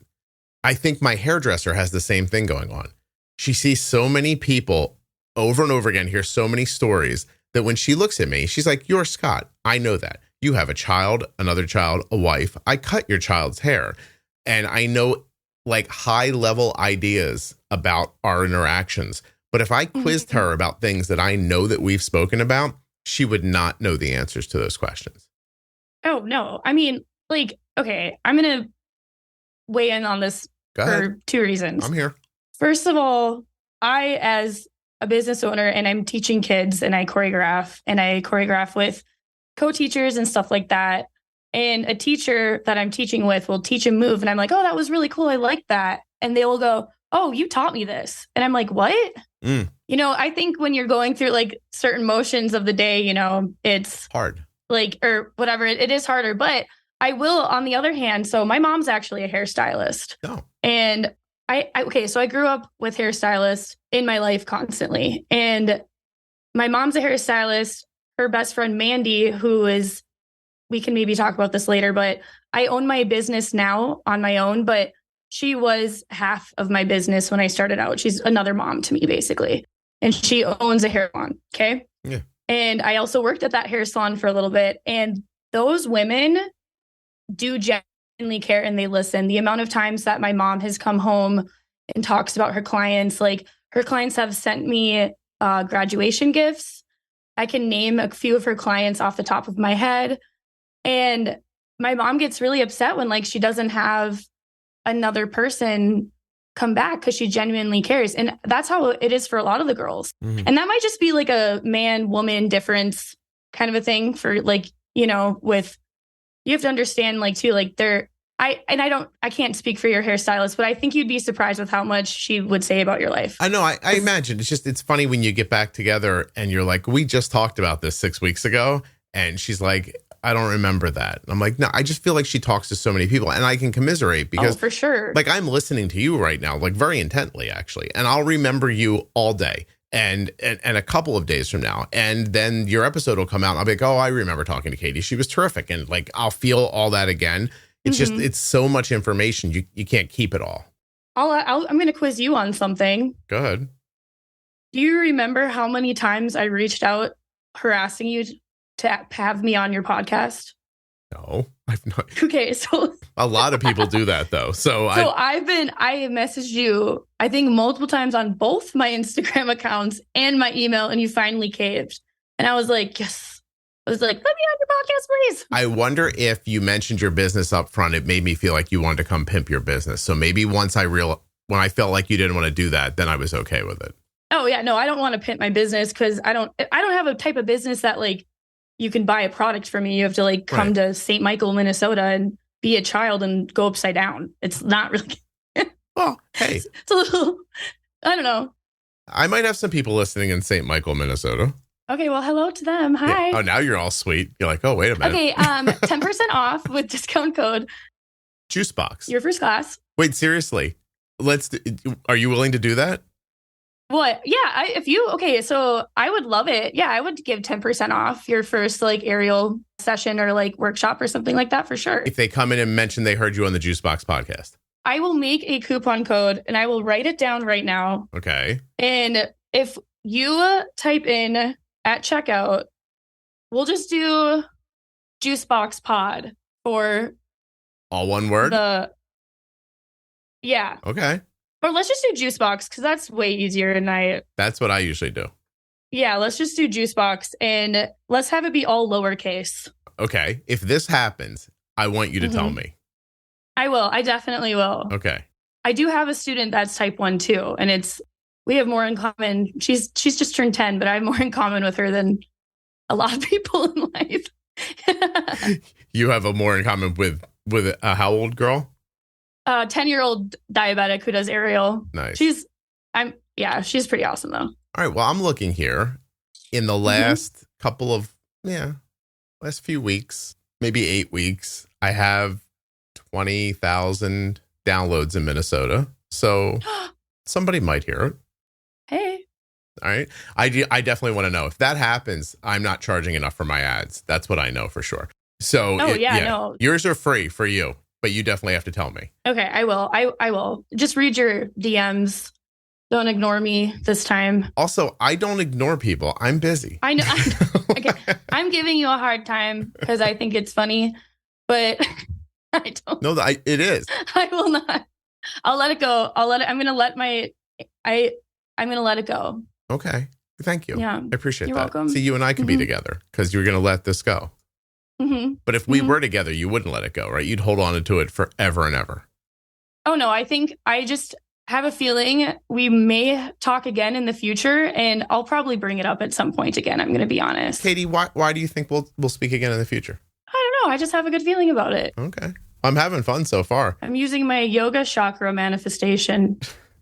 I think my hairdresser has the same thing going on. She sees so many people over and over again, hears so many stories that when she looks at me, she's like, you're Scott. I know that. You have a child, another child, a wife. I cut your child's hair. And I know like high level ideas about our interactions. But if I quizzed her about things that I know that we've spoken about, she would not know the answers to those questions. Oh, no. I mean, like, okay, I'm going to weigh in on this for 2 reasons. I'm here. First of all, I, as a business owner, and I'm teaching kids, and I choreograph with co-teachers and stuff like that. And a teacher that I'm teaching with will teach a move. And I'm like, oh, that was really cool. I like that. And they will go, oh, you taught me this. And I'm like, what? You know, I think when you're going through like certain motions of the day, you know, it's hard, like, or whatever, it is harder. But I will, on the other hand, so my mom's actually a hairstylist. Oh. And so I grew up with hairstylists in my life constantly. And my mom's a hairstylist. Her best friend, Mandy, we can maybe talk about this later, but I own my business now on my own, but she was half of my business when I started out. She's another mom to me, basically. And she owns a hair salon. Okay. Yeah. And I also worked at that hair salon for a little bit. And those women do genuinely care and they listen. The amount of times that my mom has come home and talks about her clients, like her clients have sent me graduation gifts. I can name a few of her clients off the top of my head. And my mom gets really upset when like she doesn't have another person come back because she genuinely cares. And that's how it is for a lot of the girls. Mm-hmm. And that might just be like a man-woman difference kind of a thing for like, you know, with, you have to understand like too, like I can't speak for your hairstylist, but I think you'd be surprised with how much she would say about your life. I know. I imagine it's funny when you get back together and you're like, we just talked about this 6 weeks ago. And she's like, I don't remember that. I'm like, no, I just feel like she talks to so many people and I can commiserate because for sure. Like I'm listening to you right now, like very intently actually. And I'll remember you all day and a couple of days from now. And then your episode will come out and I'll be like, oh, I remember talking to Katie. She was terrific. And like, I'll feel all that again. It's just, it's so much information. You can't keep it all. I'm going to quiz you on something. Go ahead. Do you remember how many times I reached out harassing you to have me on your podcast? No, I've not. Okay, so a lot of people do that though. I messaged you, I think multiple times on both my Instagram accounts and my email, and you finally caved. And I was like, yes. I was like, let me on your podcast, please. I wonder if you mentioned your business up front, it made me feel like you wanted to come pimp your business. So maybe when I felt like you didn't want to do that, then I was okay with it. Oh yeah, no, I don't want to pimp my business because I don't have a type of business that like you can buy a product from me. You have to like come to St. Michael, Minnesota and be a child and go upside down. It's not really. Well, hey, it's a little, I don't know. I might have some people listening in St. Michael, Minnesota. Okay, well, hello to them. Hi. Yeah. Oh, now you're all sweet. You're like, oh, wait a minute. Okay, 10% off with discount code Juicebox. Your first class. Wait, seriously. Are you willing to do that? What? Yeah, so I would love it. Yeah, I would give 10% off your first like aerial session or like workshop or something like that for sure. If they come in and mention they heard you on the Juicebox podcast. I will make a coupon code and I will write it down right now. Okay. And if you type in at checkout, we'll just do Juicebox Pod for all one word. Yeah. Okay. Or let's just do Juicebox because that's way easier. And that's what I usually do. Yeah, let's just do Juicebox and let's have it be all lowercase. Okay. If this happens, I want you to tell me. I will. I definitely will. Okay. I do have a student that's type 1 too, and we have more in common. She's just turned 10, but I have more in common with her than a lot of people in life. You have a more in common with a how old girl? 10-year-old diabetic who does aerial. Nice. She's she's pretty awesome though. All right. Well, I'm looking here in the last last few weeks, maybe 8 weeks, I have 20,000 downloads in Minnesota. So somebody might hear it. Hey. All right. I definitely want to know if that happens. I'm not charging enough for my ads. That's what I know for sure. So no. Yours are free for you, but you definitely have to tell me. Okay, I will. I will. Just read your DMs. Don't ignore me this time. Also, I don't ignore people. I'm busy. I know. Okay, I'm giving you a hard time because I think it's funny, but I don't. No, it is. I will not. I'll let it go. I'm going to let it go. Okay. Thank you. Yeah. I appreciate You're that. welcome. See, you and I could be together because you're going to let this go. But if we were together, you wouldn't let it go, right? You'd hold on to it forever and ever. Oh, no. I think I just have a feeling we may talk again in the future, and I'll probably bring it up at some point again. I'm going to be honest. Katie, why do you think we'll speak again in the future? I don't know. I just have a good feeling about it. Okay. I'm having fun so far. I'm using my yoga chakra manifestation.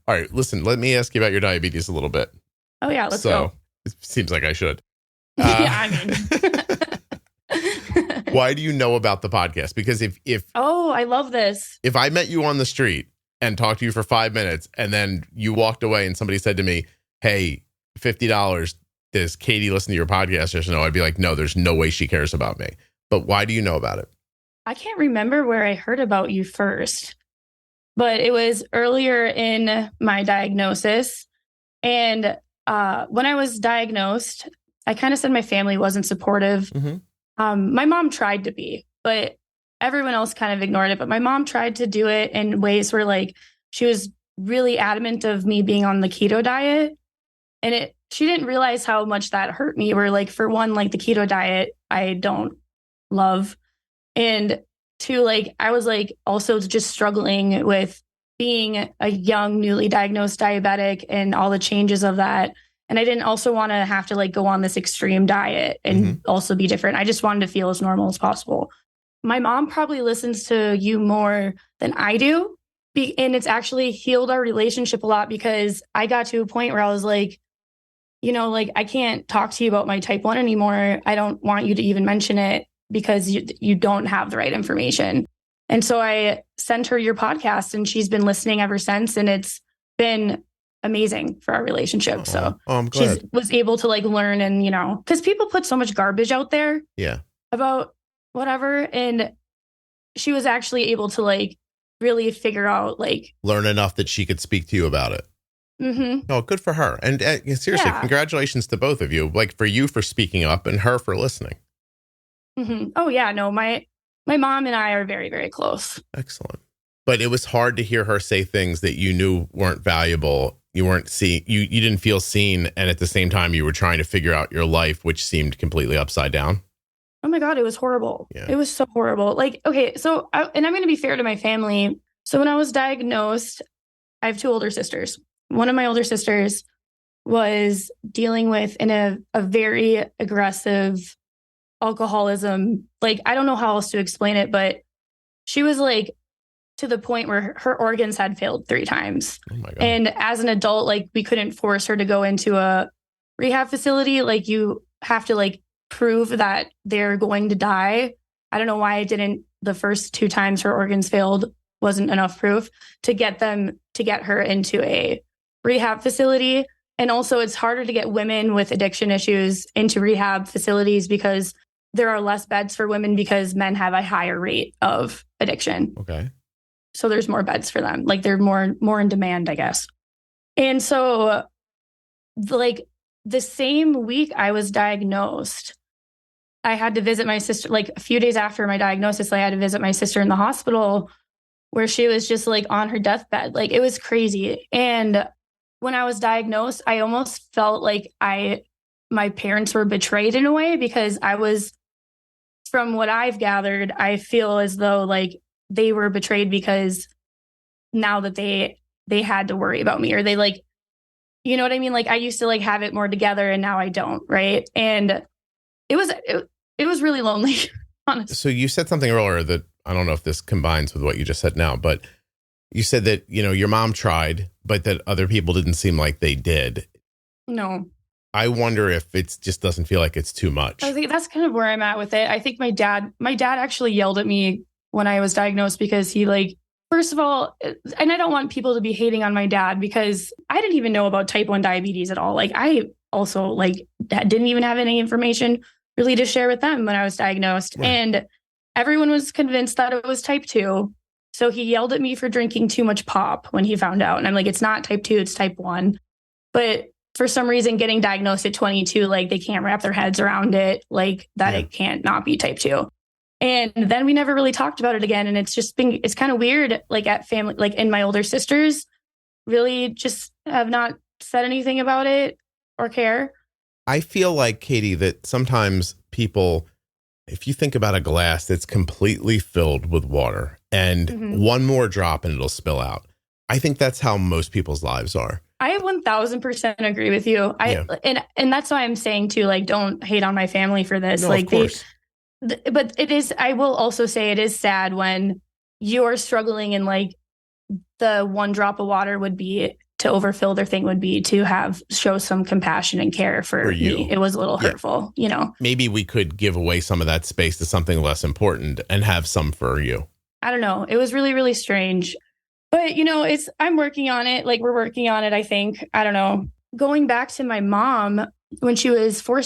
All right. Listen, let me ask you about your diabetes a little bit. Oh, yeah. Let's go. It seems like I should. Yeah, I mean. Why do you know about the podcast? Because if I love this. If I met you on the street and talked to you for 5 minutes and then you walked away and somebody said to me, hey, $50, does Katie listen to your podcast? Yes or no? I'd be like, no, there's no way she cares about me. But why do you know about it? I can't remember where I heard about you first, but it was earlier in my diagnosis. And when I was diagnosed, I kind of said my family wasn't supportive. My mom tried to be, but everyone else kind of ignored it. But my mom tried to do it in ways where like she was really adamant of me being on the keto diet. And she didn't realize how much that hurt me. Where like, for one, like the keto diet, I don't love. And two, like I was like also just struggling with being a young, newly diagnosed diabetic and all the changes of that. And I didn't also want to have to like go on this extreme diet and also be different. I just wanted to feel as normal as possible. My mom probably listens to you more than I do. And it's actually healed our relationship a lot because I got to a point where I was like, like I can't talk to you about my type 1 anymore. I don't want you to even mention it because you don't have the right information. And so I sent her your podcast and she's been listening ever since. And it's been amazing for our relationship. I'm glad. She was able to like learn and, because people put so much garbage out there about whatever. And she was actually able to like really figure out learn enough that she could speak to you about it. Oh, good for her. And seriously, congratulations to both of you. Like for you for speaking up and her for listening. Oh yeah, no, my mom and I are very, very close. Excellent. But it was hard to hear her say things that you knew weren't valuable. You weren't seen. You didn't feel seen. And at the same time, you were trying to figure out your life, which seemed completely upside down. Oh my God, it was horrible. Yeah. It was so horrible. Like, okay, so, and I'm going to be fair to my family. So when I was diagnosed, I have 2 older sisters. One of my older sisters was dealing with a very aggressive alcoholism. Like, I don't know how else to explain it, but she was like to the point where her organs had failed 3 times. Oh my God. And as an adult, like we couldn't force her to go into a rehab facility. Like you have to like prove that they're going to die. I don't know why I didn't. The first 2 times her organs failed wasn't enough proof to get her into a rehab facility. And also it's harder to get women with addiction issues into rehab facilities because there are less beds for women because men have a higher rate of addiction. Okay. So there's more beds for them. Like they're more in demand, I guess. And so like the same week I was diagnosed, I had to visit my sister, like a few days after my diagnosis, I had to visit my sister in the hospital where she was just like on her deathbed. Like it was crazy. And when I was diagnosed, I almost felt like my parents were betrayed in a way because from what I've gathered, I feel as though like they were betrayed because now that they had to worry about me or they like, you know what I mean? Like I used to like have it more together and now I don't. Right. And it was really lonely, honestly. So you said something earlier that I don't know if this combines with what you just said now, but You said that, your mom tried, but that other people didn't seem like they did. No. I wonder if it just doesn't feel like it's too much. I think that's kind of where I'm at with it. I think my dad actually yelled at me when I was diagnosed because he first of all, and I don't want people to be hating on my dad because I didn't even know about type 1 diabetes at all. I also didn't even have any information really to share with them when I was diagnosed. Right. And everyone was convinced that it was type 2. So he yelled at me for drinking too much pop when he found out. And I'm like, it's not type 2, it's type 1. But for some reason, getting diagnosed at 22, they can't wrap their heads around it, It can't not be type 2. And then we never really talked about it again. And it's kind of weird, at family, and my older sisters really just have not said anything about it or care. I feel like, Katie, that sometimes people, if you think about a glass that's completely filled with water and one more drop and it'll spill out. I think that's how most people's lives are. I 1000% agree with you. And that's why I'm saying too, don't hate on my family for this. No, of course. But it is, I will also say it is sad when you're struggling and the one drop of water would be to overfill their thing would be to show some compassion and care for you. Me. It was a little hurtful, Maybe we could give away some of that space to something less important and have some for you. I don't know. It was really, really strange. But, I'm working on it. We're working on it, I think. I don't know. Going back to my mom, when she was I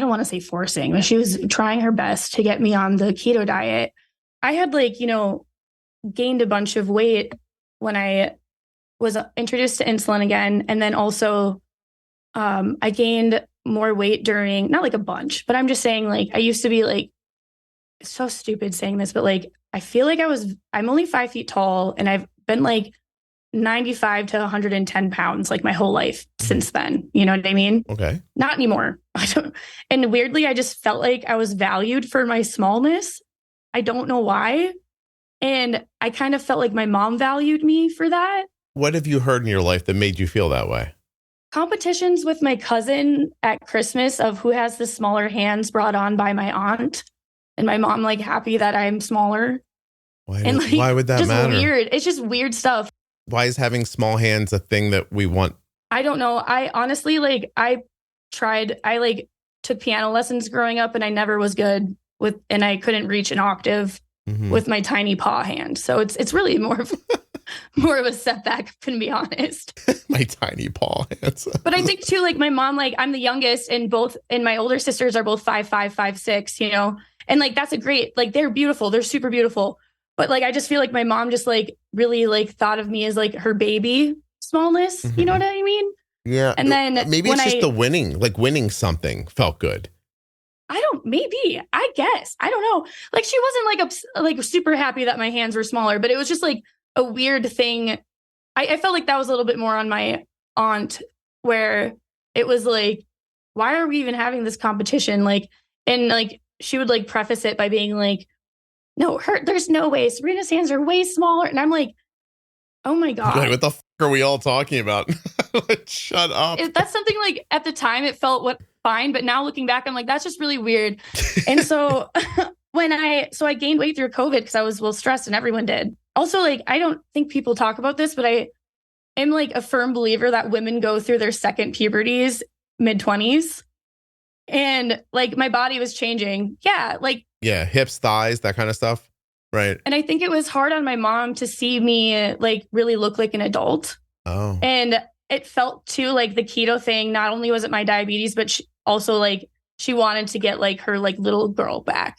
don't want to say forcing, but she was trying her best to get me on the keto diet. I had gained a bunch of weight when I was introduced to insulin again. And then also I gained more weight during, not a bunch, but I'm just saying I used to be it's so stupid saying this, but I feel I'm only 5 feet tall and I've been 95 to 110 pounds my whole life since then. You know what I mean? Okay. Not anymore. And weirdly, I just felt like I was valued for my smallness. I don't know why. And I kind of felt like my mom valued me for that. What have you heard in your life that made you feel that way? Competitions with my cousin at Christmas of who has the smaller hands brought on by my aunt. And my mom happy that I'm smaller. Why would that matter? Weird. It's just weird stuff. Why is having small hands a thing that we want? I don't know. I honestly I took piano lessons growing up and I never was good and I couldn't reach an octave with my tiny paw hand. So it's really more of a setback, if I can be honest. My tiny paw hands. But I think too, my mom, I'm the youngest and my older sisters are both 5'5", 5'6", and that's a great, they're beautiful. They're super beautiful. But I just feel like my mom just really thought of me as her baby smallness. You know what I mean? Yeah. And then maybe it's just the winning, winning something felt good. Maybe, I guess. I don't know. She wasn't super happy that my hands were smaller, but it was just a weird thing. I felt like that was a little bit more on my aunt where it was why are we even having this competition? And she would preface it by being no, there's no way. Serena's hands are way smaller. And I'm oh my God. What the f are we all talking about? Shut up. That's something at the time it felt fine. But now looking back, I'm that's just really weird. And so I gained weight through COVID because I was stressed and everyone did. Also, I don't think people talk about this, but I am a firm believer that women go through their second puberties, mid-20s. And my body was changing. Yeah. Yeah, hips, thighs, that kind of stuff. Right. And I think it was hard on my mom to see me really look like an adult. Oh. And it felt too the keto thing. Not only was it my diabetes, but also she wanted to get her little girl back,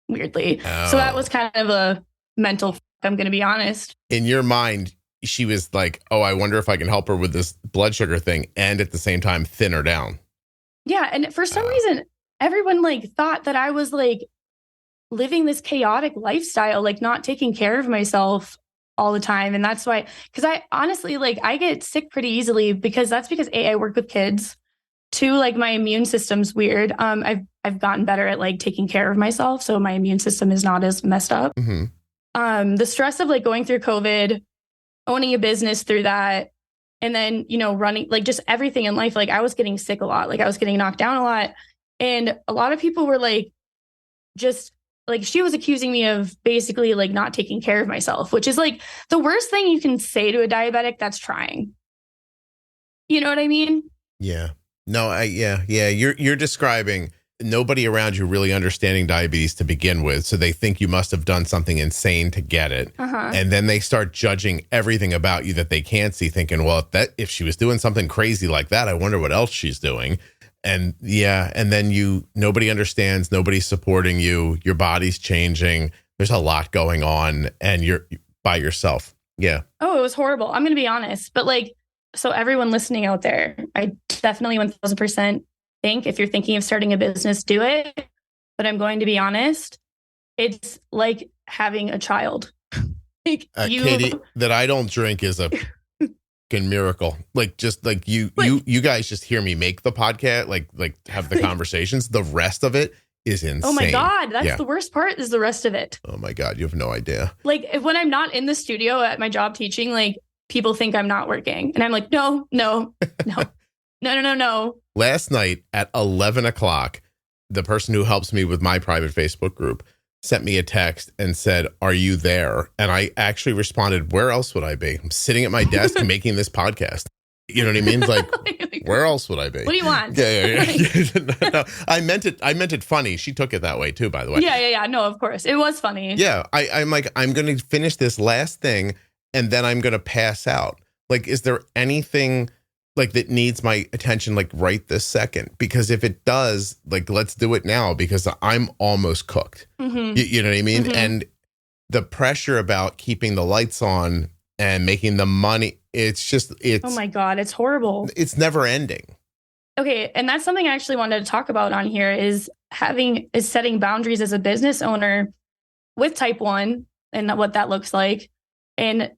weirdly. Oh. So that was kind of a mental I'm going to be honest. In your mind, she was oh, I wonder if I can help her with this blood sugar thing and at the same time thin her down. Yeah. And for some reason, everyone thought that I was living this chaotic lifestyle, not taking care of myself all the time. And that's why, because I honestly, I get sick pretty easily because A, I work with kids. 2, my immune system's weird. I've gotten better at taking care of myself. So my immune system is not as messed up. The stress of going through COVID, owning a business through that, and then, running, just everything in life. I was getting sick a lot. I was getting knocked down a lot. And a lot of people were just like, she was accusing me of basically like not taking care of myself, which is like the worst thing you can say to a diabetic that's trying. You know what I mean? Yeah. No, yeah. You're describing nobody around you really understanding diabetes to begin with. So they think you must have done something insane to get it. And then they start judging everything about you that they can't see, thinking, well, if she was doing something crazy like that, I wonder what else she's doing. And and then nobody understands, nobody's supporting you, your body's changing. There's a lot going on and you're by yourself. Yeah. Oh, it was horrible. I'm going to be honest. But like, so everyone listening out there, I definitely 1000% think if you're thinking of starting a business, do it. But I'm going to be honest. It's like having a child. Like Katie, that I don't drink is a fucking miracle. Like, just like you guys just hear me make the podcast, like have the conversations. The rest of it is insane. Oh my God. That's the worst part is the rest of it. Oh my God. You have no idea. Like when I'm not in the studio at my job teaching, like people think I'm not working. And I'm like, no. Last night at 11 o'clock, the person who helps me with my private Facebook group sent me a text and said, "Are you there?" And I actually responded, "Where else would I be? I'm sitting at my desk making this podcast." You know what I mean? Like, where else would I be? What do you want? Yeah. No, I meant it funny. She took it that way too, by the way. Yeah. No, of course. It was funny. Yeah. I'm like, I'm going to finish this last thing and then I'm going to pass out. Like, is there anything like that needs my attention like right this second? Because if it does, like, let's do it now because I'm almost cooked. You know what I mean? And the pressure about keeping the lights on and making the money, it's oh my God, it's horrible. It's never ending. Okay. And that's something I actually wanted to talk about on here is setting boundaries as a business owner with type 1 and what that looks like. And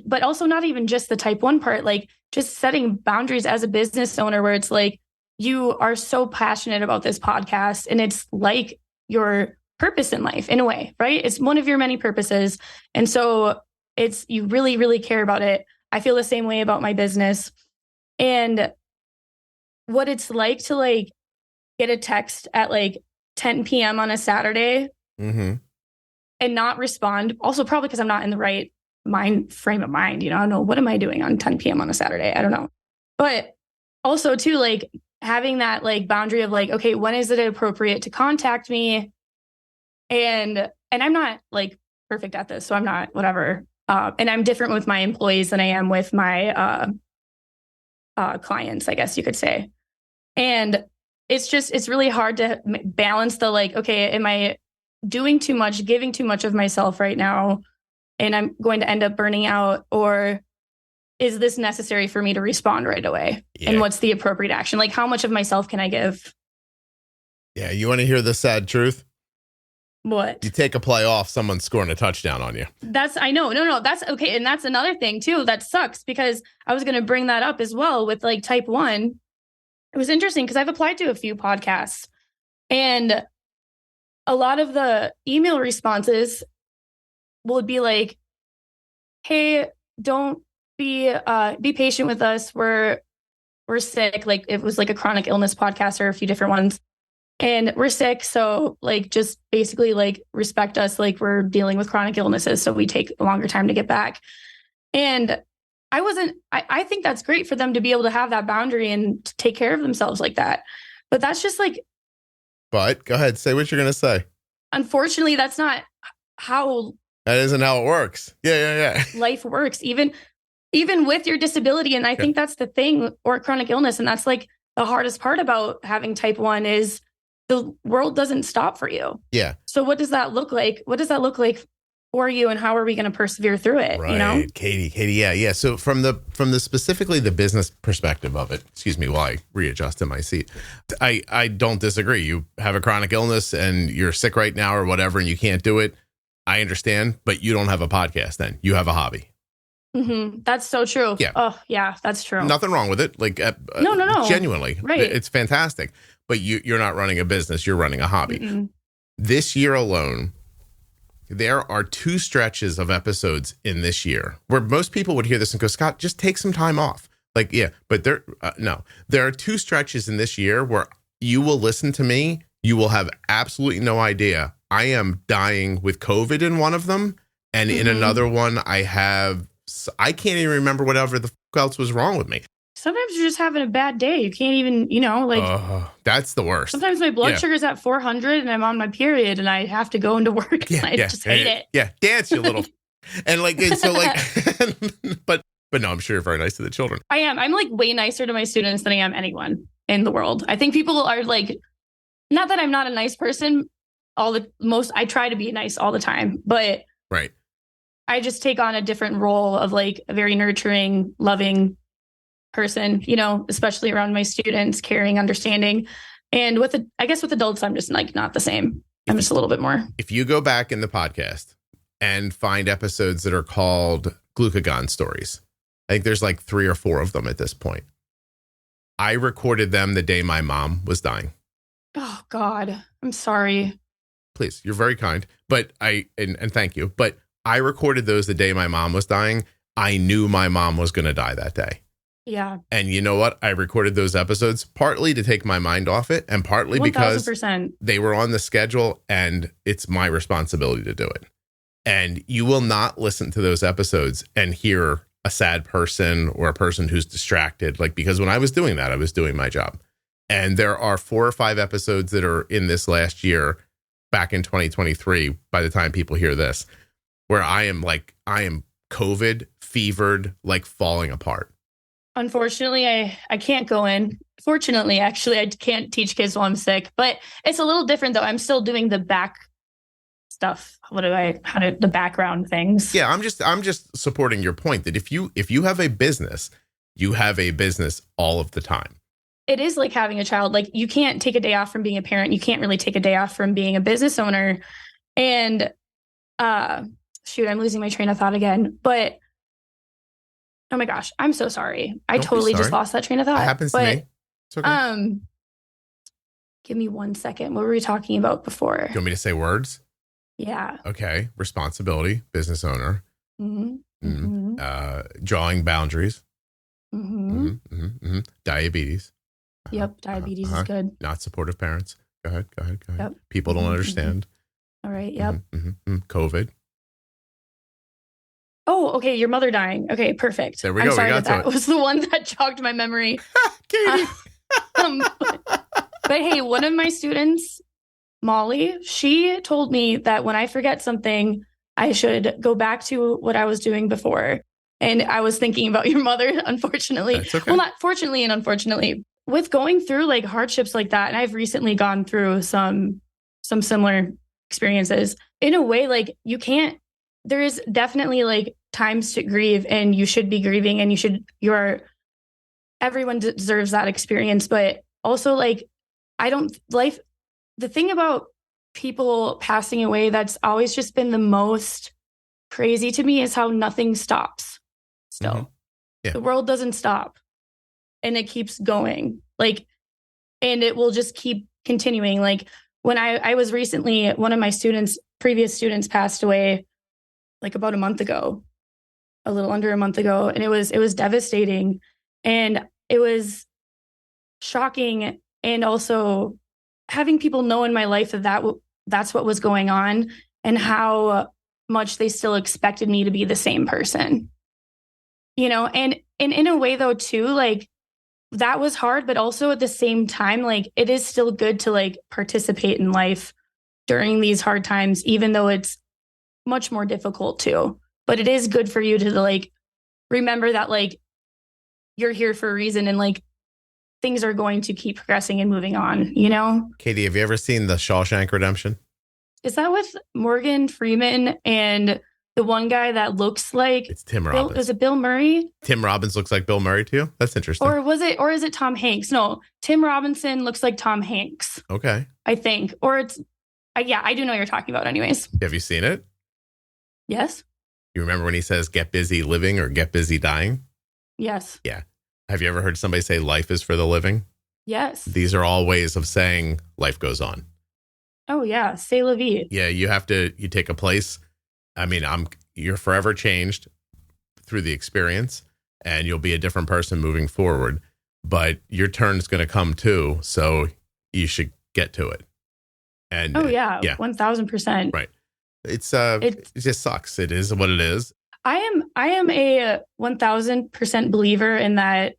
but also not even just the type 1 part, like just setting boundaries as a business owner where it's like, you are so passionate about this podcast and it's like your purpose in life in a way, right? It's one of your many purposes. And so you really, really care about it. I feel the same way about my business and what it's like to like get a text at like 10 p.m. on a Saturday and not respond. Also probably because I'm not in the right frame of mind, I don't know, what am I doing on 10 p.m. on a Saturday? I don't know. But also too, like having that like boundary of like, okay, when is it appropriate to contact me? And I'm not like perfect at this, so I'm not whatever. And I'm different with my employees than I am with my clients, I guess you could say. And it's really hard to balance the like, okay, am I doing too much, giving too much of myself right now? And I'm going to end up burning out, or is this necessary for me to respond right away? Yeah. And what's the appropriate action? Like, how much of myself can I give? Yeah. You want to hear the sad truth? What? You take a play off, someone's scoring a touchdown on you. I know. No, that's okay. And that's another thing too. That sucks because I was going to bring that up as well with like type 1. It was interesting because I've applied to a few podcasts and a lot of the email responses will be like, hey, don't be patient with us. We're sick. Like it was like a chronic illness podcast or a few different ones. And we're sick. So like, just basically like respect us. Like we're dealing with chronic illnesses. So we take a longer time to get back. And I think that's great for them to be able to have that boundary and to take care of themselves like that. But that's just like. But go ahead, say what you're going to say. Unfortunately, that's not how. That isn't how it works. Yeah. Life works, even with your disability. And I think that's the thing, or chronic illness. And that's like the hardest part about having type 1 is the world doesn't stop for you. Yeah. So what does that look like? What does that look like for you? And how are we going to persevere through it? Right. You know? Katie. Yeah. So from the specifically the business perspective of it, excuse me while I readjust in my seat. I don't disagree. You have a chronic illness and you're sick right now or whatever, and you can't do it. I understand, but you don't have a podcast then. You have a hobby. That's so true. Yeah. Oh, yeah, that's true. Nothing wrong with it. Like, no. Genuinely. Right. It's fantastic. But you're not running a business. You're running a hobby. This year alone, there are 2 stretches of episodes in this year where most people would hear this and go, Scott, just take some time off. Like, yeah, but there are 2 stretches in this year where you will listen to me You will have absolutely no idea. I am dying with COVID in one of them. And in another one, I can't even remember whatever the else was wrong with me. Sometimes you're just having a bad day. You can't even, that's the worst. Sometimes my blood sugar's at 400 and I'm on my period and I have to go into work. And I just hate it. Yeah. Dance, you little. And but no, I'm sure you're very nice to the children. I am. I'm like way nicer to my students than I am anyone in the world. I think people are like, not that I'm not a nice person. I try to be nice all the time, but right. I just take on a different role of like a very nurturing, loving person, especially around my students, caring, understanding. And with adults, I'm just like not the same. I'm just a little bit more. If you go back in the podcast and find episodes that are called Glucagon Stories, I think there's like 3 or 4 of them at this point. I recorded them the day my mom was dying. Oh God, I'm sorry. Please, you're very kind. But and thank you. But I recorded those the day my mom was dying. I knew my mom was going to die that day. Yeah. And you know what? I recorded those episodes partly to take my mind off it and partly 1000%. because they were on the schedule and it's my responsibility to do it. And you will not listen to those episodes and hear a sad person or a person who's distracted. Because when I was doing that, I was doing my job. And there are 4 or 5 episodes that are in this last year, back in 2023, by the time people hear this, where I am COVID fevered, falling apart. Unfortunately, I can't go in. Fortunately, actually, I can't teach kids while I'm sick, but it's a little different though. I'm still doing the back stuff. The background things. Yeah, I'm just supporting your point that if you have a business, you have a business all of the time. It is like having a child. Like you can't take a day off from being a parent. You can't really take a day off from being a business owner. And shoot, I'm losing my train of thought again. But oh my gosh, I'm so sorry. I totally just lost that train of thought. It happens to me. It's okay. Give me 1 second. What were we talking about before? You want me to say words? Yeah. Okay. Responsibility, business owner. Mm-hmm. Drawing boundaries. Mm-hmm. Diabetes. Yep. Diabetes is good. Not supportive parents. Go ahead. Yep. People don't understand. All right. Yep. COVID. Oh, okay. Your mother dying. Okay, perfect. There we go. I'm sorry that was the one that jogged my memory. Katie. But hey, one of my students, Molly, she told me that when I forget something, I should go back to what I was doing before. And I was thinking about your mother, unfortunately. That's okay. Well, not fortunately and unfortunately. With going through hardships like that, and I've recently gone through some similar experiences, in a way, you can't, there is definitely times to grieve and you should be grieving and everyone deserves that experience. But also the thing about people passing away that's always just been the most crazy to me is how nothing stops still. Mm-hmm. Yeah. The world doesn't stop and it keeps going and it will just keep continuing. When I was recently, one of my previous students passed away about a month ago, a little under a month ago. And it was devastating and it was shocking. And also having people know in my life that's what was going on and how much they still expected me to be the same person, and in a way though, too, that was hard, but also at the same time, it is still good to participate in life during these hard times, even though it's much more difficult too. But it is good for you to remember that you're here for a reason and things are going to keep progressing and moving on, Katie, have you ever seen the Shawshank Redemption? Is that with Morgan Freeman and the one guy that looks like it's Tim Robbins? Is it Bill Murray? Tim Robbins looks like Bill Murray to you? That's interesting. Or is it Tom Hanks? No, Tim Robinson looks like Tom Hanks. Okay. I think. Or it's I do know what you're talking about anyways. Have you seen it? Yes. You remember when he says get busy living or get busy dying? Yes. Yeah. Have you ever heard somebody say life is for the living? Yes. These are all ways of saying life goes on. Oh yeah, c'est la vie. Yeah, you take a place. I mean, you're forever changed through the experience and you'll be a different person moving forward, but your turn is going to come too. So you should get to it. And oh yeah, 1000%. Right. It just sucks. It is what it is. I am a 1000% believer in that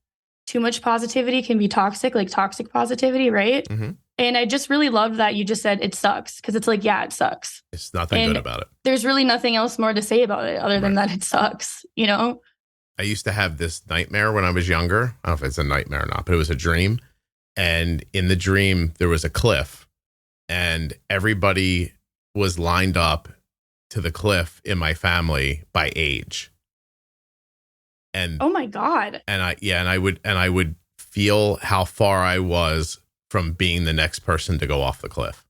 too much positivity can be toxic, like toxic positivity, right? Mm-hmm. And I just really loved that you just said it sucks, because it's like, yeah, it sucks. It's nothing good about it. There's really nothing else more to say about it other than that it sucks, you know? I used to have this nightmare when I was younger. I don't know if it's a nightmare or not, but it was a dream. And in the dream, there was a cliff and everybody was lined up to the cliff in my family by age. And oh my God. And I would feel how far I was from being the next person to go off the cliff.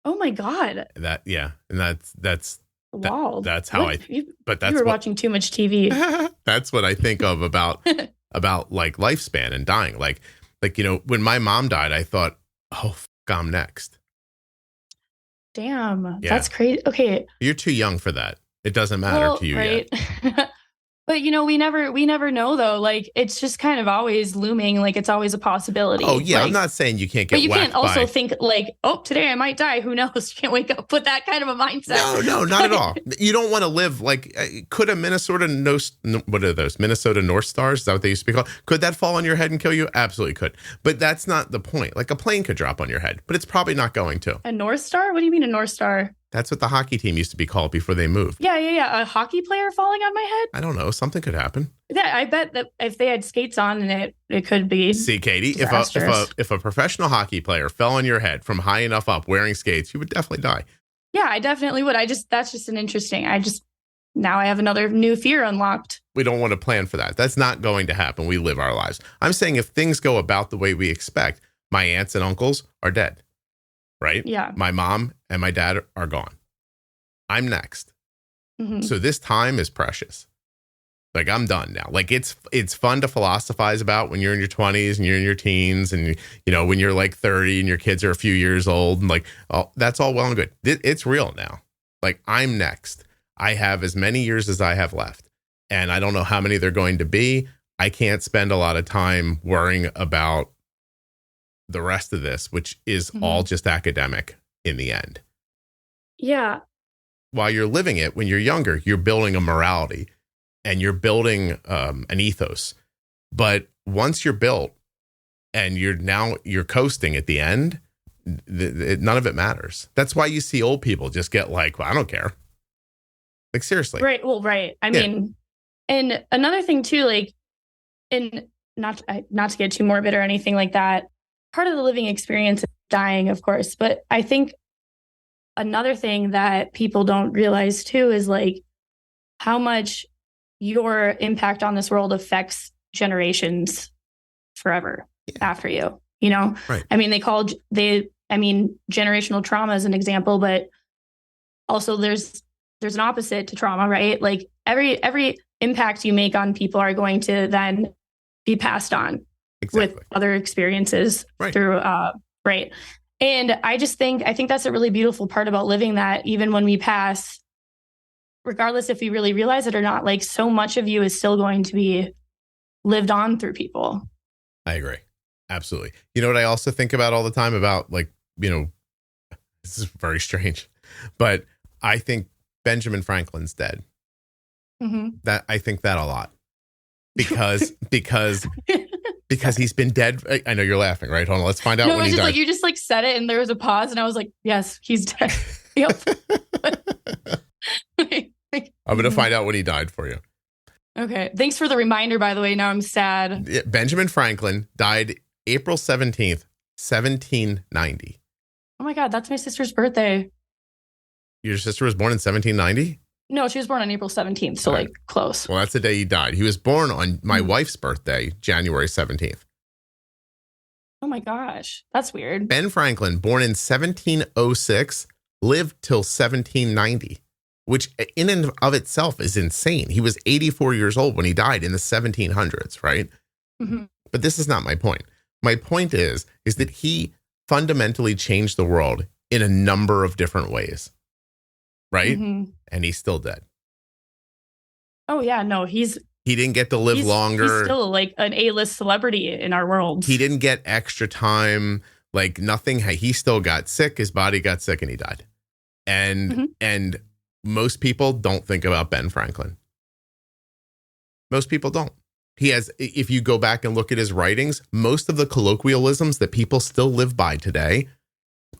Oh my God. And that's wow. That's how you were watching too much TV. That's what I think of about like lifespan and dying. Like, you know, when my mom died, I thought, oh, I'm next. Damn. Yeah. That's crazy. Okay. You're too young for that. It doesn't matter to you yet. But, you know, we never know, though. Like, it's just kind of always looming. Like, it's always a possibility. Oh, yeah. Like, I'm not saying you can't get whacked. But you can't also think like, oh, today I might die. Who knows? You can't wake up with that kind of a mindset. No, not at all. You don't want to live like, could a Minnesota North Stars? Is that what they used to be called? Could that fall on your head and kill you? Absolutely could. But that's not the point. Like, a plane could drop on your head, but it's probably not going to. A North Star? What do you mean a North Star? That's what the hockey team used to be called before they moved. Yeah. A hockey player falling on my head? I don't know. Something could happen. Yeah, I bet that if they had skates on, and it could be. See, Katie, disastrous. if a professional hockey player fell on your head from high enough up wearing skates, you would definitely die. Yeah, I definitely would. That's just an interesting. Now I have another new fear unlocked. We don't want to plan for that. That's not going to happen. We live our lives. I'm saying if things go about the way we expect, my aunts and uncles are dead. Right? Yeah. My mom and my dad are gone. I'm next. Mm-hmm. So this time is precious. Like, I'm done now. Like, it's fun to philosophize about when you're in your 20s and you're in your teens and, you know, when you're like 30 and your kids are a few years old and like, oh, that's all well and good. It's real now. Like, I'm next. I have as many years as I have left. And I don't know how many they're going to be. I can't spend a lot of time worrying about the rest of this, which is all just academic in the end. Yeah. While you're living it, when you're younger, you're building a morality and you're building an ethos. But once you're built and you're coasting at the end, none of it matters. That's why you see old people just get like, well, I don't care. Like, seriously. Right. Well, right. I mean, and another thing too, like, and not to get too morbid or anything like that, part of the living experience is dying, of course. But I think another thing that people don't realize too is like how much your impact on this world affects generations forever after you, you know? Right. I mean, generational trauma is an example, but also there's an opposite to trauma, right? Like every impact you make on people are going to then be passed on with other experiences through, right. And I think that's a really beautiful part about living, that even when we pass, regardless if we really realize it or not, like, so much of you is still going to be lived on through people. I agree. Absolutely. You know what I also think about all the time about, like, you know, this is very strange, but I think Benjamin Franklin's dead. Mm-hmm. I think that a lot because he's been dead. I know you're laughing, right? Hold on. Let's find out when he died. Like, you just like said it and there was a pause and I was like, yes, he's dead. Yep. I'm going to find out when he died for you. Okay. Thanks for the reminder, by the way. Now I'm sad. Benjamin Franklin died April 17th, 1790. Oh my God. That's my sister's birthday. Your sister was born in 1790? No, she was born on April 17th. So like close. Well, that's the day he died. He was born on my wife's birthday, January 17th. Oh my gosh. That's weird. Ben Franklin, born in 1706, lived till 1790, which in and of itself is insane. He was 84 years old when he died in the 1700s, right? Mm-hmm. But this is not my point. My point is that he fundamentally changed the world in a number of different ways, right? Mm-hmm. And he's still dead. Oh yeah, no, he didn't get to live longer. He's still like an A-list celebrity in our world. He didn't get extra time Like nothing, he still got sick, his body got sick and he died. And most people don't think about Ben Franklin. Most people don't. He has, if you go back and look at his writings, most of the colloquialisms that people still live by today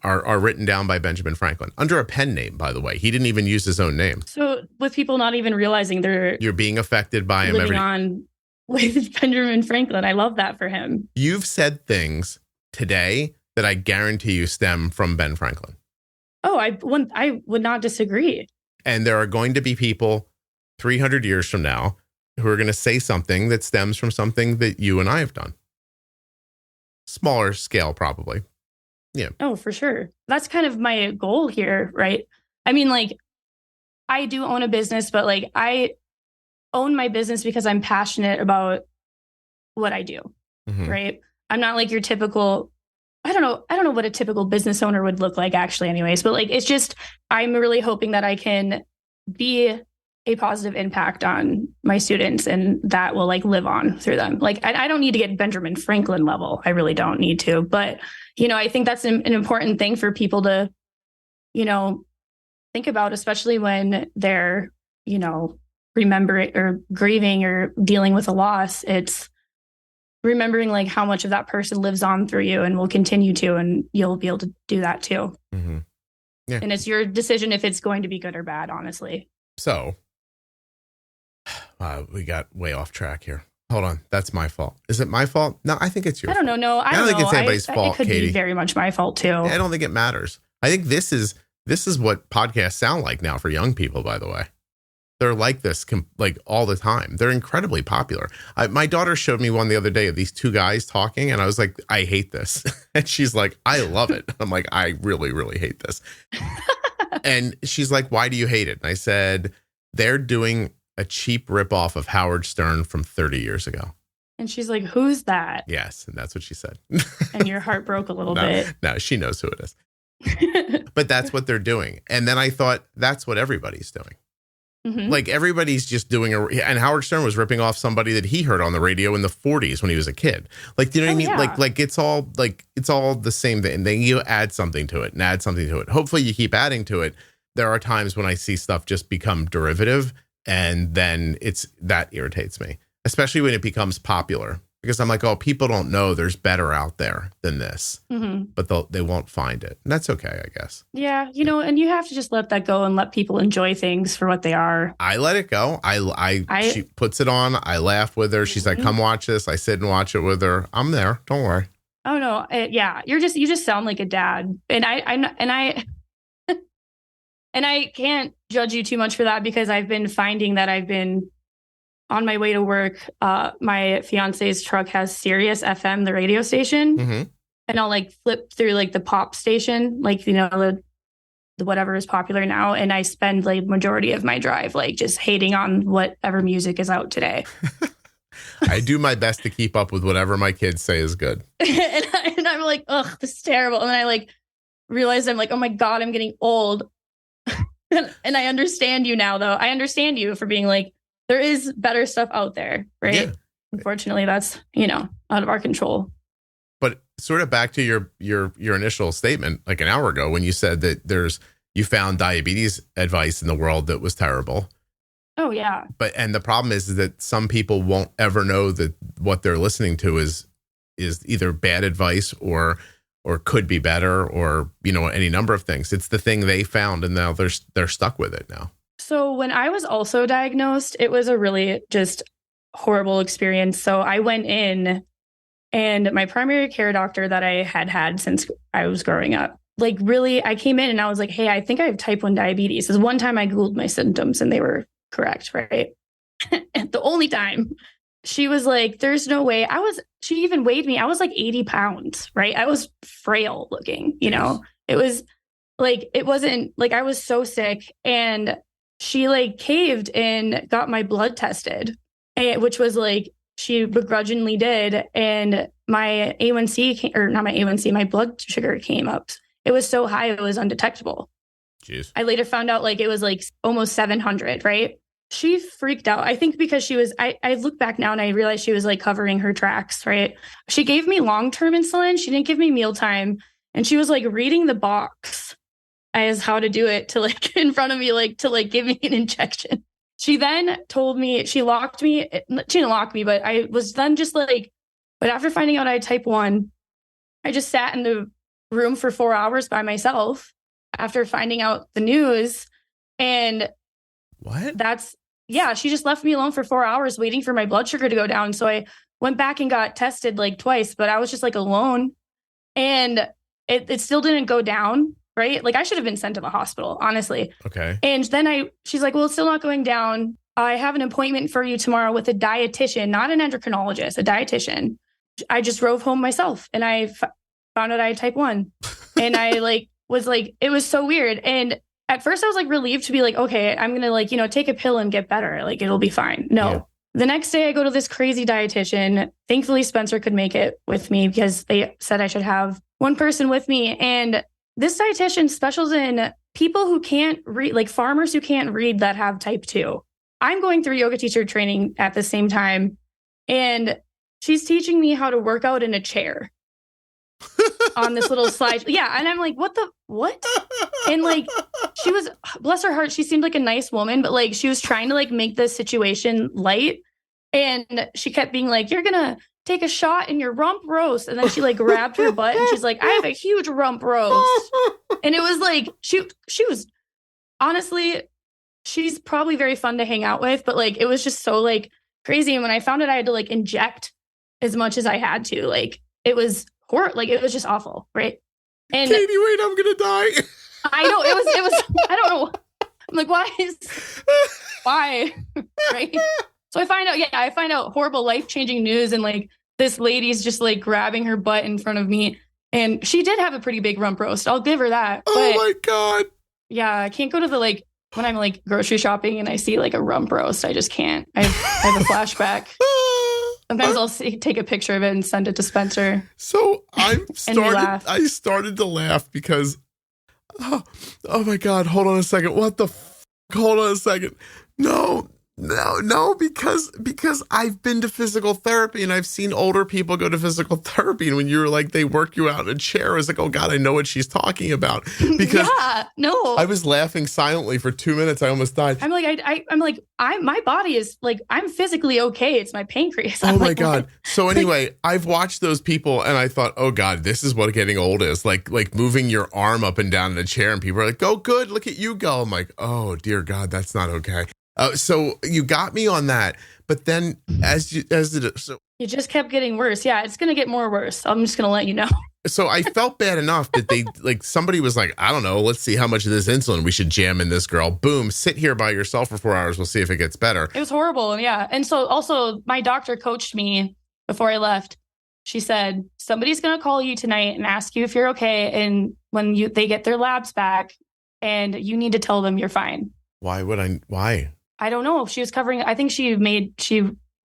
are written down by Benjamin Franklin under a pen name, by the way. He didn't even use his own name. So with people not even realizing you're being affected by him living on with Benjamin Franklin. I love that for him. You've said things today that I guarantee you stem from Ben Franklin. Oh, I would not disagree. And there are going to be people 300 years from now who are going to say something that stems from something that you and I have done. Smaller scale, probably. Yeah. Oh, for sure. That's kind of my goal here, right? I mean, like, I do own a business, but like, I own my business because I'm passionate about what I do, right? I'm not like your typical, I don't know what a typical business owner would look like actually anyways, but like, it's just, I'm really hoping that I can be a positive impact on my students and that will like live on through them. Like, I don't need to get Benjamin Franklin level. I really don't need to, but I think that's an important thing for people to, think about, especially when they're, remembering or grieving or dealing with a loss. It's remembering like how much of that person lives on through you and will continue to, and you'll be able to do that too. Yeah. And it's your decision if it's going to be good or bad, honestly. So we got way off track here. Hold on. That's my fault. Is it my fault? No, I think it's your fault. I don't know. No, I don't think it's anybody's fault, it could Katie. Be very much my fault too. I don't think it matters. I think this is what podcasts sound like now for young people, by the way. They're like this like all the time. They're incredibly popular. My daughter showed me one the other day of these two guys talking, and I was like, I hate this. And she's like, I love it. I'm like, I really, really hate this. And she's like, why do you hate it? And I said, they're doing a cheap ripoff of Howard Stern from 30 years ago. And she's like, who's that? Yes. And that's what she said. And your heart broke a little bit. No, she knows who it is. But that's what they're doing. And then I thought, that's what everybody's doing. Like everybody's just doing and Howard Stern was ripping off somebody that he heard on the radio in the 40s when he was a kid. Like, do you know what I mean? Yeah. Like it's all the same thing. And then you add something to it and add something to it. Hopefully you keep adding to it. There are times when I see stuff just become derivative, and then that irritates me, especially when it becomes popular, because I'm like, oh, people don't know there's better out there than this, but they won't find it. And that's okay, I guess. Yeah. And you have to just let that go and let people enjoy things for what they are. I let it go. She puts it on. I laugh with her. She's like, come watch this. I sit and watch it with her. I'm there. Don't worry. Oh no. Yeah. You just sound like a dad. And I can't judge you too much for that, because I've been finding that I've been on my way to work. My fiance's truck has Sirius FM, the radio station. And I'll like flip through like the pop station, like, the whatever is popular now. And I spend like majority of my drive, like just hating on whatever music is out today. I do my best to keep up with whatever my kids say is good. and I'm like, ugh, this is terrible. And then I like realized I'm like, oh my God, I'm getting old. And I understand you now, though. I understand you for being like, there is better stuff out there, right? Yeah. Unfortunately, that's, out of our control. But sort of back to your initial statement like an hour ago when you said that you found diabetes advice in the world that was terrible. Oh, yeah. And the problem is that some people won't ever know that what they're listening to is either bad advice or could be better, or, any number of things. It's the thing they found, and now they're stuck with it now. So when I was also diagnosed, it was a really just horrible experience. So I went in, and my primary care doctor that I had since I was growing up, like really, I came in and I was like, hey, I think I have type 1 diabetes. Because one time I Googled my symptoms and they were correct, right? And the only time. She was like, there's no way. She even weighed me. I was like 80 pounds, right? I was frail looking, It was like, it wasn't like I was so sick. And she like caved and got my blood tested, which was like, she begrudgingly did. And my my blood sugar came up. It was so high, it was undetectable. Jeez. I later found out like it was like almost 700, right? She freaked out. I think because I look back now and I realize she was like covering her tracks, right? She gave me long-term insulin. She didn't give me mealtime. And she was like reading the box as how to do it to like in front of me, like to like give me an injection. She then told me, she locked me. She didn't lock me, but I was then just like, but after finding out I had type 1, I just sat in the room for 4 hours by myself after finding out the news. And what? She just left me alone for 4 hours waiting for my blood sugar to go down. So I went back and got tested like twice, but I was just like alone and it still didn't go down. Right. Like I should have been sent to the hospital, honestly. Okay. And then she's like, well, it's still not going down. I have an appointment for you tomorrow with a dietitian, not an endocrinologist, a dietitian. I just drove home myself and I found out I had type 1 and I like was like, it was so weird. And at first I was like relieved to be like, okay, I'm going to like, take a pill and get better. Like it'll be fine. No. Yeah. The next day I go to this crazy dietitian. Thankfully, Spencer could make it with me because they said I should have one person with me. And this dietitian specials in people who can't read, like farmers who can't read that have type 2. I'm going through yoga teacher training at the same time. And she's teaching me how to work out in a chair on this little slide. Yeah. And I'm like, what? And like, she was, bless her heart, she seemed like a nice woman, but like, she was trying to like make the situation light. And she kept being like, you're going to take a shot in your rump roast. And then she like grabbed her butt and she's like, I have a huge rump roast. And it was like, she was honestly, she's probably very fun to hang out with, but like, it was just so like crazy. And when I found out I had to like inject as much as I had to, like, it was horrible. Like, it was just awful. Right. And Katie, wait, I'm going to die. I know it was, I don't know. I'm like, why? Right. So I find out horrible life-changing news and like this lady's just like grabbing her butt in front of me. And she did have a pretty big rump roast. I'll give her that. Oh my God. Yeah. I can't go to the like, when I'm like grocery shopping and I see like a rump roast, I just can't. I have a flashback. Sometimes I'll take a picture of it and send it to Spencer. So I started to laugh because, oh my God, hold on a second. What the hold on a second. No, because I've been to physical therapy and I've seen older people go to physical therapy. And when you're like, they work you out in a chair, I was like, oh God, I know what she's talking about. Because I was laughing silently for 2 minutes. I almost died. I'm like, my body is like, I'm physically okay. It's my pancreas. Oh my God. So anyway, I've watched those people and I thought, oh God, this is what getting old is like moving your arm up and down in a chair and people are like, oh good, look at you go. I'm like, oh dear God, that's not okay. So you got me on that, but then you just kept getting worse. Yeah, it's going to get more worse. I'm just going to let you know. So I felt bad enough that they like somebody was like, I don't know, let's see how much of this insulin we should jam in this girl. Boom, sit here by yourself for 4 hours. We'll see if it gets better. It was horrible. Yeah. And so also my doctor coached me before I left. She said, somebody's going to call you tonight and ask you if you're okay. And when they get their labs back and you need to tell them you're fine. Why? I don't know. She was covering, I think she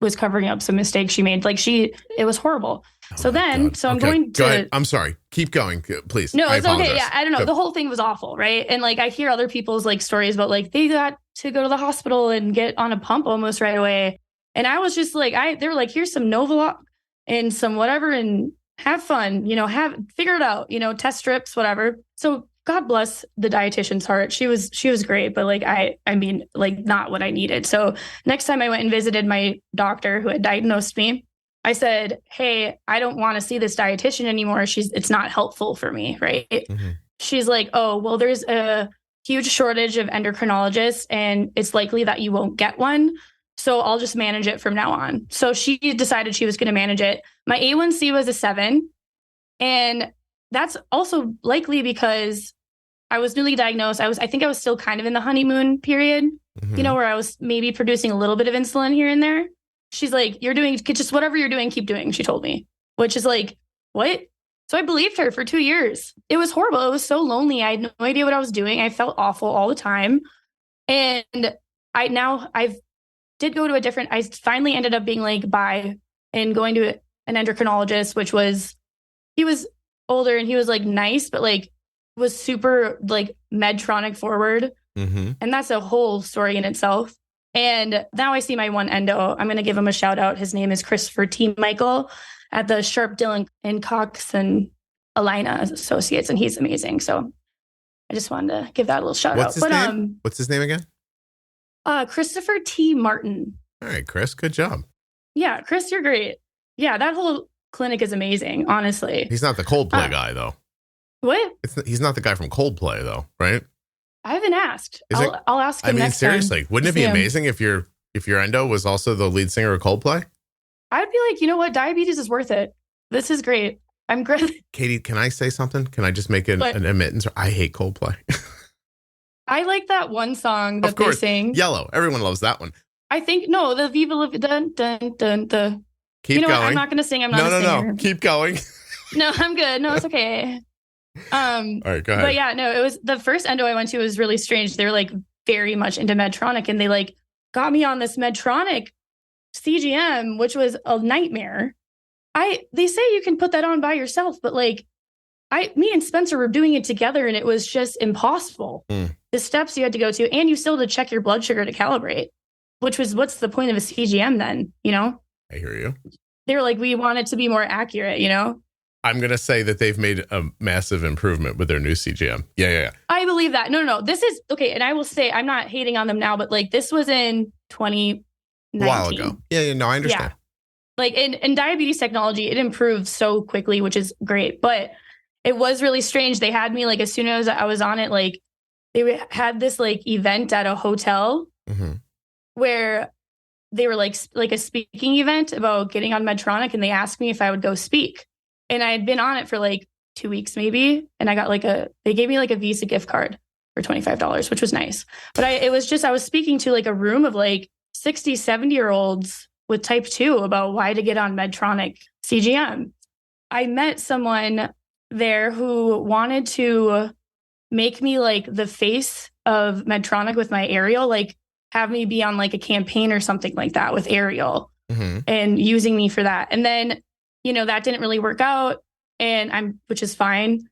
was covering up some mistakes she made. Like it was horrible. Oh so then, God. So I'm going to. Go ahead. I'm sorry. Keep going, please. No, it's okay. Yeah. I don't know. The whole thing was awful. Right. And like, I hear other people's like stories about like, they got to go to the hospital and get on a pump almost right away. And I was just like, they were like, here's some Novolog and some whatever and have fun, figure it out, test strips, whatever. So God bless the dietitian's heart. She was great, but like, I mean, like not what I needed. So next time I went and visited my doctor who had diagnosed me, I said, hey, I don't want to see this dietitian anymore. It's not helpful for me. Right. Mm-hmm. She's like, oh, well, there's a huge shortage of endocrinologists and it's likely that you won't get one. So I'll just manage it from now on. So she decided she was going to manage it. My A1C was a 7. And that's also likely because I was newly diagnosed. I think I was still kind of in the honeymoon period, mm-hmm. Where I was maybe producing a little bit of insulin here and there. She's like, you're doing just whatever you're doing, keep doing, she told me, which is like, what? So I believed her for 2 years. It was horrible. It was so lonely. I had no idea what I was doing. I felt awful all the time. And I finally ended up being like, bye, and going to an endocrinologist, he was older and he was like nice, but like was super like Medtronic forward. Mm-hmm. And that's a whole story in itself. And now I see my one endo. I'm going to give him a shout out. His name is Christopher T. Michael at the Sharp Dillon and Cox and Alina Associates, and he's amazing. So I just wanted to give that a little shout out. What's his name? What's his name again? Christopher T. Martin. All right, Chris, good job. Yeah, Chris, you're great. Yeah, that whole clinic is amazing, honestly. He's not the Coldplay guy, though. What? He's not the guy from Coldplay, though, right? I haven't asked. I'll ask him next time. Seriously, wouldn't it be amazing if your endo was also the lead singer of Coldplay? I'd be like, you know what? Diabetes is worth it. This is great. I'm great. Katie, can I say something? Can I just make an admittance? I hate Coldplay. I like that one song that they sing. Yellow. Everyone loves that one. I think, no, the Viva La Dun, dun, dun, dun. Keep going. I'm not going to sing. I'm not a singer. No. Keep going. No, I'm good. No, it's okay. All right, go ahead. But yeah, no, it was the first endo I went to was really strange. They were like very much into Medtronic, and they like got me on this Medtronic CGM, which was a nightmare. They say you can put that on by yourself, but like me and Spencer were doing it together, and it was just impossible. The steps you had to go to, and you still had to check your blood sugar to calibrate, which was what's the point of a CGM then, you know? I hear you. They were like, we want it to be more accurate, you know? I'm going to say that they've made a massive improvement with their new CGM. Yeah. I believe that. No. This is, okay, and I will say, I'm not hating on them now, but like this was in 2019. A while ago. Yeah, no, I understand. Yeah. Like in diabetes technology, it improved so quickly, which is great. But it was really strange. They had me like, as soon as I was on it, like they had this like event at a hotel where they were like a speaking event about getting on Medtronic, and they asked me if I would go speak. And I had been on it for like 2 weeks maybe. And I got they gave me like a Visa gift card for $25, which was nice. But I was speaking to like a room of like 60, 70-year-olds with type 2 about why to get on Medtronic CGM. I met someone there who wanted to make me like the face of Medtronic with my Ariel, like have me be on like a campaign or something like that with Ariel and using me for that. And then, you know, that didn't really work out, which is fine.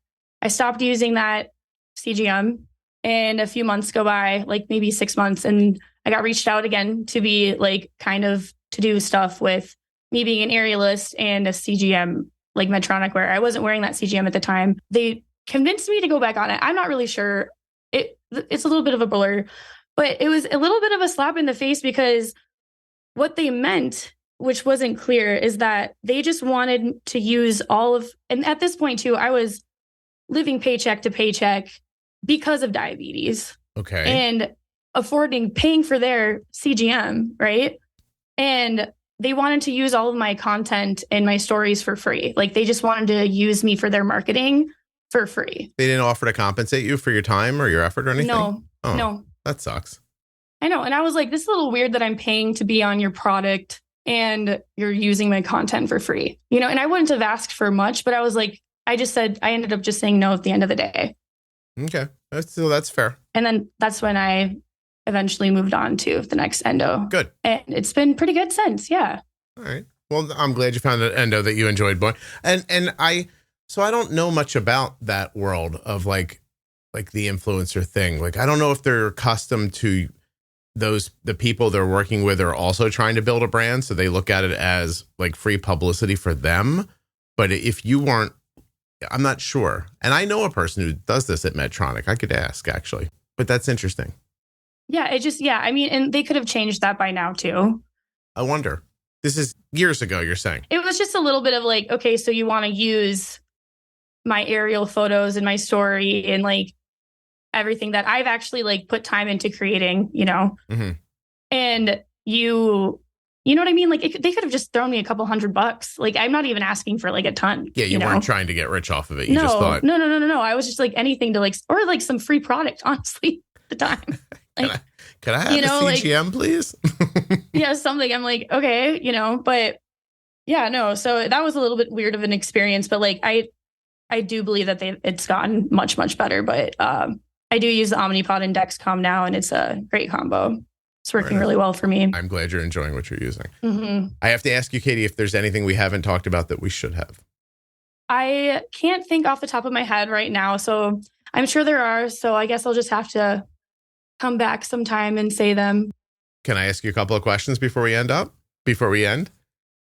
I stopped using that CGM, and a few months go by, like maybe 6 months, and I got reached out again to be like kind of to do stuff with me being an aerialist and a CGM like Medtronic, where I wasn't wearing that CGM at the time. They convinced me to go back on it. I'm not really sure. It's a little bit of a blur, but it was a little bit of a slap in the face, because what they meant, which wasn't clear, is that they just wanted to use and at this point too, I was living paycheck to paycheck because of diabetes. Okay. And paying for their CGM, right? And they wanted to use all of my content and my stories for free. Like they just wanted to use me for their marketing for free. They didn't offer to compensate you for your time or your effort or anything? No. That sucks. I know. And I was like, this is a little weird that I'm paying to be on your product and you're using my content for free, you know? And I wouldn't have asked for much, but I was like, I ended up just saying no at the end of the day. Okay. That's fair. And then that's when I eventually moved on to the next endo. Good. And it's been pretty good since. Yeah. All right. Well, I'm glad you found an endo that you enjoyed more. And I don't know much about that world of like the influencer thing. Like, I don't know if they're accustomed to the people they're working with are also trying to build a brand. So they look at it as like free publicity for them. But if you weren't, I'm not sure. And I know a person who does this at Medtronic. I could ask actually, but that's interesting. Yeah. I mean, and they could have changed that by now too. I wonder. This is years ago, you're saying. It was just a little bit of like, okay, so you want to use my aerial photos and my story and like everything that I've actually like put time into creating, you know? And you know what I mean? Like they could have just thrown me a couple $100. Like I'm not even asking for like a ton. Yeah. You weren't trying to get rich off of it. You just thought. No. I was just like anything to like, or like some free product, honestly, at the time. Like, Can I have a CGM, please? Yeah, something. I'm like, okay, you know, but yeah, no. So that was a little bit weird of an experience, but like, I do believe that it's gotten much, much better, but I do use the Omnipod and Dexcom now, and it's a great combo. It's working really well for me. I'm glad you're enjoying what you're using. I have to ask you, Katie, if there's anything we haven't talked about that we should have. I can't think off the top of my head right now, so I'm sure there are. So I guess I'll just have to come back sometime and say them. Can I ask you a couple of questions before we end?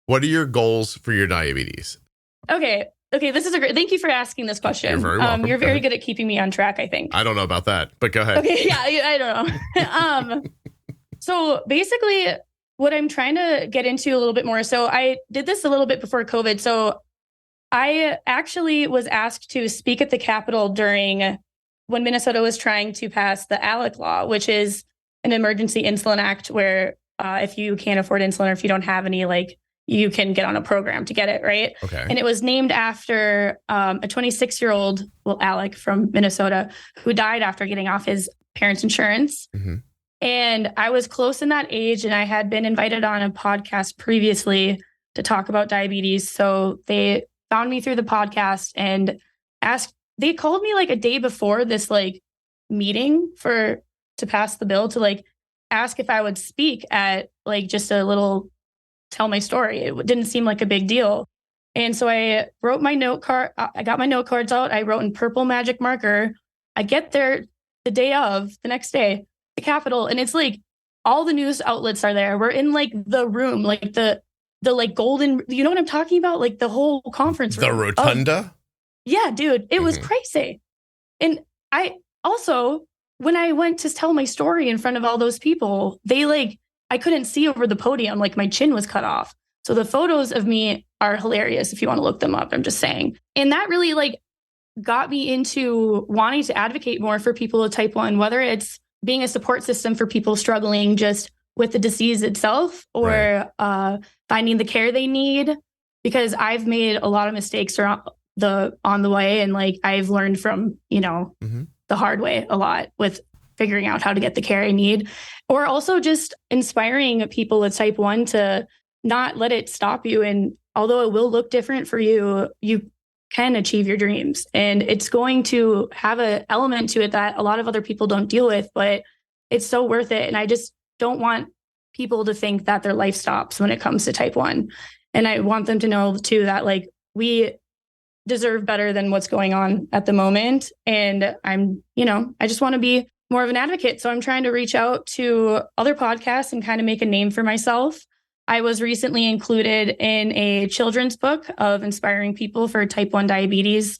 What are your goals for your diabetes? Okay. This is thank you for asking this question. You're very welcome. You're very good at keeping me on track, I think. I don't know about that, but go ahead. Okay. Yeah, I don't know. So basically what I'm trying to get into a little bit more. So I did this a little bit before COVID. So I actually was asked to speak at the Capitol during when Minnesota was trying to pass the ALEC law, which is an emergency insulin act where if you can't afford insulin or if you don't have any, like, you can get on a program to get it, right? Okay. And it was named after a 26-year-old, Alec from Minnesota, who died after getting off his parents' insurance. Mm-hmm. And I was close in that age, and I had been invited on a podcast previously to talk about diabetes. So they found me through the podcast and they called me like a day before this like meeting to pass the bill to like ask if I would speak at like just a little tell my story. It didn't seem like a big deal. And so I wrote my note card. I got my note cards out. I wrote in purple magic marker. I get there the next day, the Capitol. And it's like all the news outlets are there. We're in like the room, like the like golden, you know what I'm talking about? Like the whole conference room. The rotunda? Yeah, dude, it was crazy. And I also, when I went to tell my story in front of all those people, I couldn't see over the podium, like my chin was cut off. So the photos of me are hilarious if you want to look them up, I'm just saying. And that really like got me into wanting to advocate more for people with type 1, whether it's being a support system for people struggling just with the disease itself or finding the care they need. Because I've made a lot of mistakes on the way. And like, I've learned from, the hard way a lot with figuring out how to get the care I need, or also just inspiring people with type 1 to not let it stop you. And although it will look different for you, you can achieve your dreams. And it's going to have an element to it that a lot of other people don't deal with, but it's so worth it. And I just don't want people to think that their life stops when it comes to type 1. And I want them to know too, that like we deserve better than what's going on at the moment. And I just want to be more of an advocate. So I'm trying to reach out to other podcasts and kind of make a name for myself. I was recently included in a children's book of inspiring people for type 1 diabetes.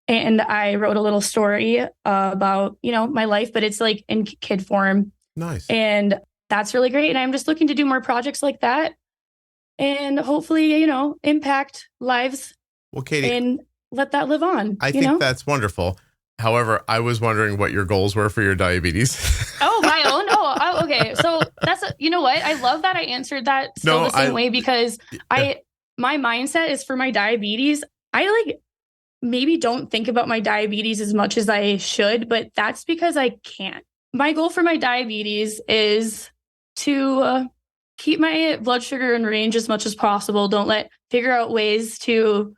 And I wrote a little story about, my life, but it's like in kid form. Nice. And that's really great. And I'm just looking to do more projects like that and hopefully, impact lives. Well, Katie, and let that live on. I think that's wonderful. However, I was wondering what your goals were for your diabetes. Oh, my own? Oh, okay. So that's, you know what? I love that I answered that the same way because my mindset is for my diabetes. I like maybe don't think about my diabetes as much as I should, but that's because I can't. My goal for my diabetes is to keep my blood sugar in range as much as possible. Figure out ways to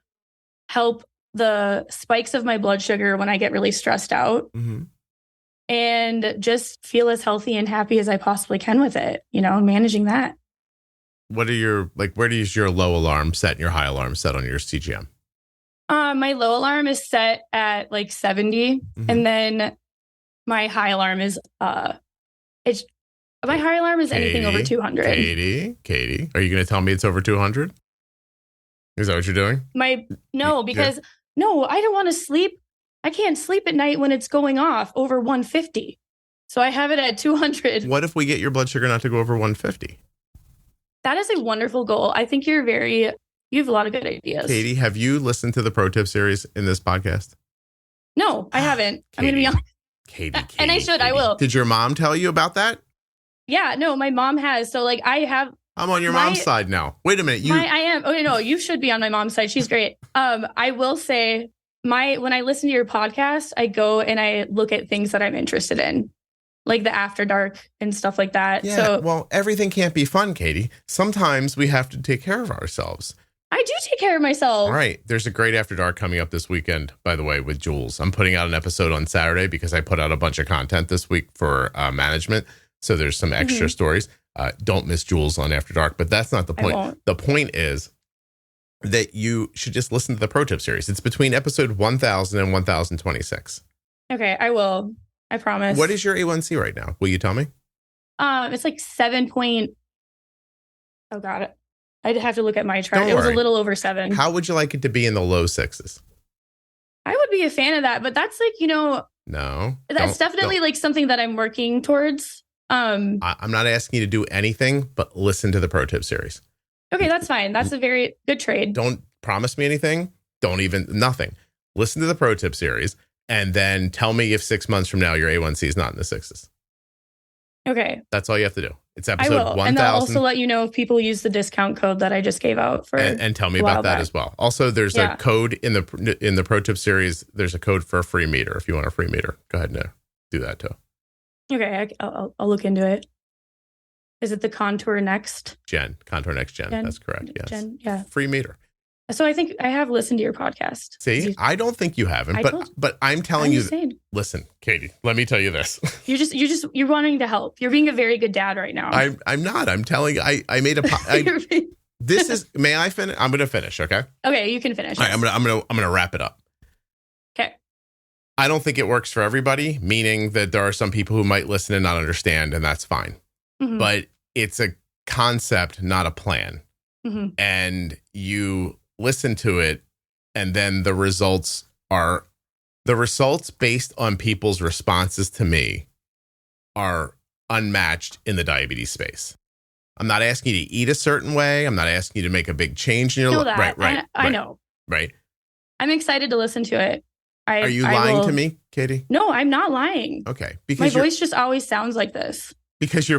help the spikes of my blood sugar when I get really stressed out and just feel as healthy and happy as I possibly can with it, managing that. What are where is your low alarm set and your high alarm set on your CGM? My low alarm is set at like 70 and then my high alarm is, anything over 200. Katie, are you going to tell me it's over 200? Is that what you're doing? No, I don't want to sleep. I can't sleep at night when it's going off over 150. So I have it at 200. What if we get your blood sugar not to go over 150? That is a wonderful goal. I think you have a lot of good ideas. Katie, have you listened to the Pro Tip series in this podcast? No, I haven't. Katie, I'm going to be honest. Katie. And I should. I will. Did your mom tell you about that? Yeah, no, my mom has. So like I'm on your mom's side now. Wait a minute. I am. Oh, no, you should be on my mom's side. She's great. I will say when I listen to your podcast, I go and I look at things that I'm interested in, like the After Dark and stuff like that. Yeah, so, well, everything can't be fun, Katie. Sometimes we have to take care of ourselves. I do take care of myself. All right. There's a great After Dark coming up this weekend, by the way, with Jules. I'm putting out an episode on Saturday because I put out a bunch of content this week for management. So there's some extra stories. Don't miss Jules on After Dark, but that's not the point. The point is that you should just listen to the Pro Tip series. It's between episode 1000 and 1026. Okay, I will. I promise. What is your A1C right now? Will you tell me? It's like 7 point. Oh God, I'd have to look at my chart. Don't It was worry. a little over 7. How would you like it to be in the low 6s? I would be a fan of that, but that's like, No. that's definitely like something that I'm working towards. I'm not asking you to do anything, but listen to the pro tip series. Okay, that's fine. That's a very good trade. Don't promise me anything. Nothing. Listen to the pro tip series and then tell me if 6 months from now your A1C is not in the 6s. Okay. That's all you have to do. It's I episode will. 1000. And I'll also let you know if people use the discount code that I just gave out for. And tell me about that as well. Also, there's a code in the pro tip series. There's a code for a free meter. If you want a free meter, go ahead and do that too. Okay, I'll look into it. Is it the Contour Next? Contour NextGen. That's correct. Yes. Gen, yeah. Free meter. So I think I have listened to your podcast. See, I don't think you haven't, but I'm telling you. Listen, Katie, let me tell you this. You're wanting to help. You're being a very good dad right now. I'm not. I'm telling you. I made a. This is. May I finish? I'm going to finish. Okay. Okay, you can finish. All right, I'm gonna wrap it up. Okay. I don't think it works for everybody, meaning that there are some people who might listen and not understand, and that's fine. Mm-hmm. But it's a concept, not a plan. Mm-hmm. And you listen to it, and then the results based on people's responses to me are unmatched in the diabetes space. I'm not asking you to eat a certain way. I'm not asking you to make a big change in your life. Right. I know. Right. I'm excited to listen to it. Are you lying to me, Katie? No, I'm not lying. Okay. Because my voice just always sounds like this. Because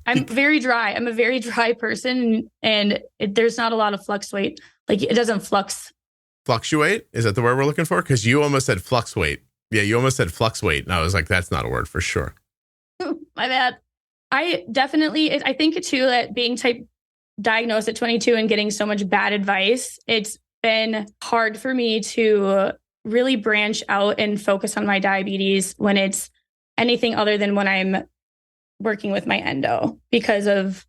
I'm very dry. I'm a very dry person, and there's not a lot of fluctuate. Like, it doesn't fluctuate. Is that the word we're looking for? Because you almost said fluctuate. Yeah, you almost said fluctuate, and I was like, that's not a word for sure. My bad. I think too that being diagnosed at 22 and getting so much bad advice, it's been hard for me to really branch out and focus on my diabetes when it's anything other than when I'm working with my endo, because of,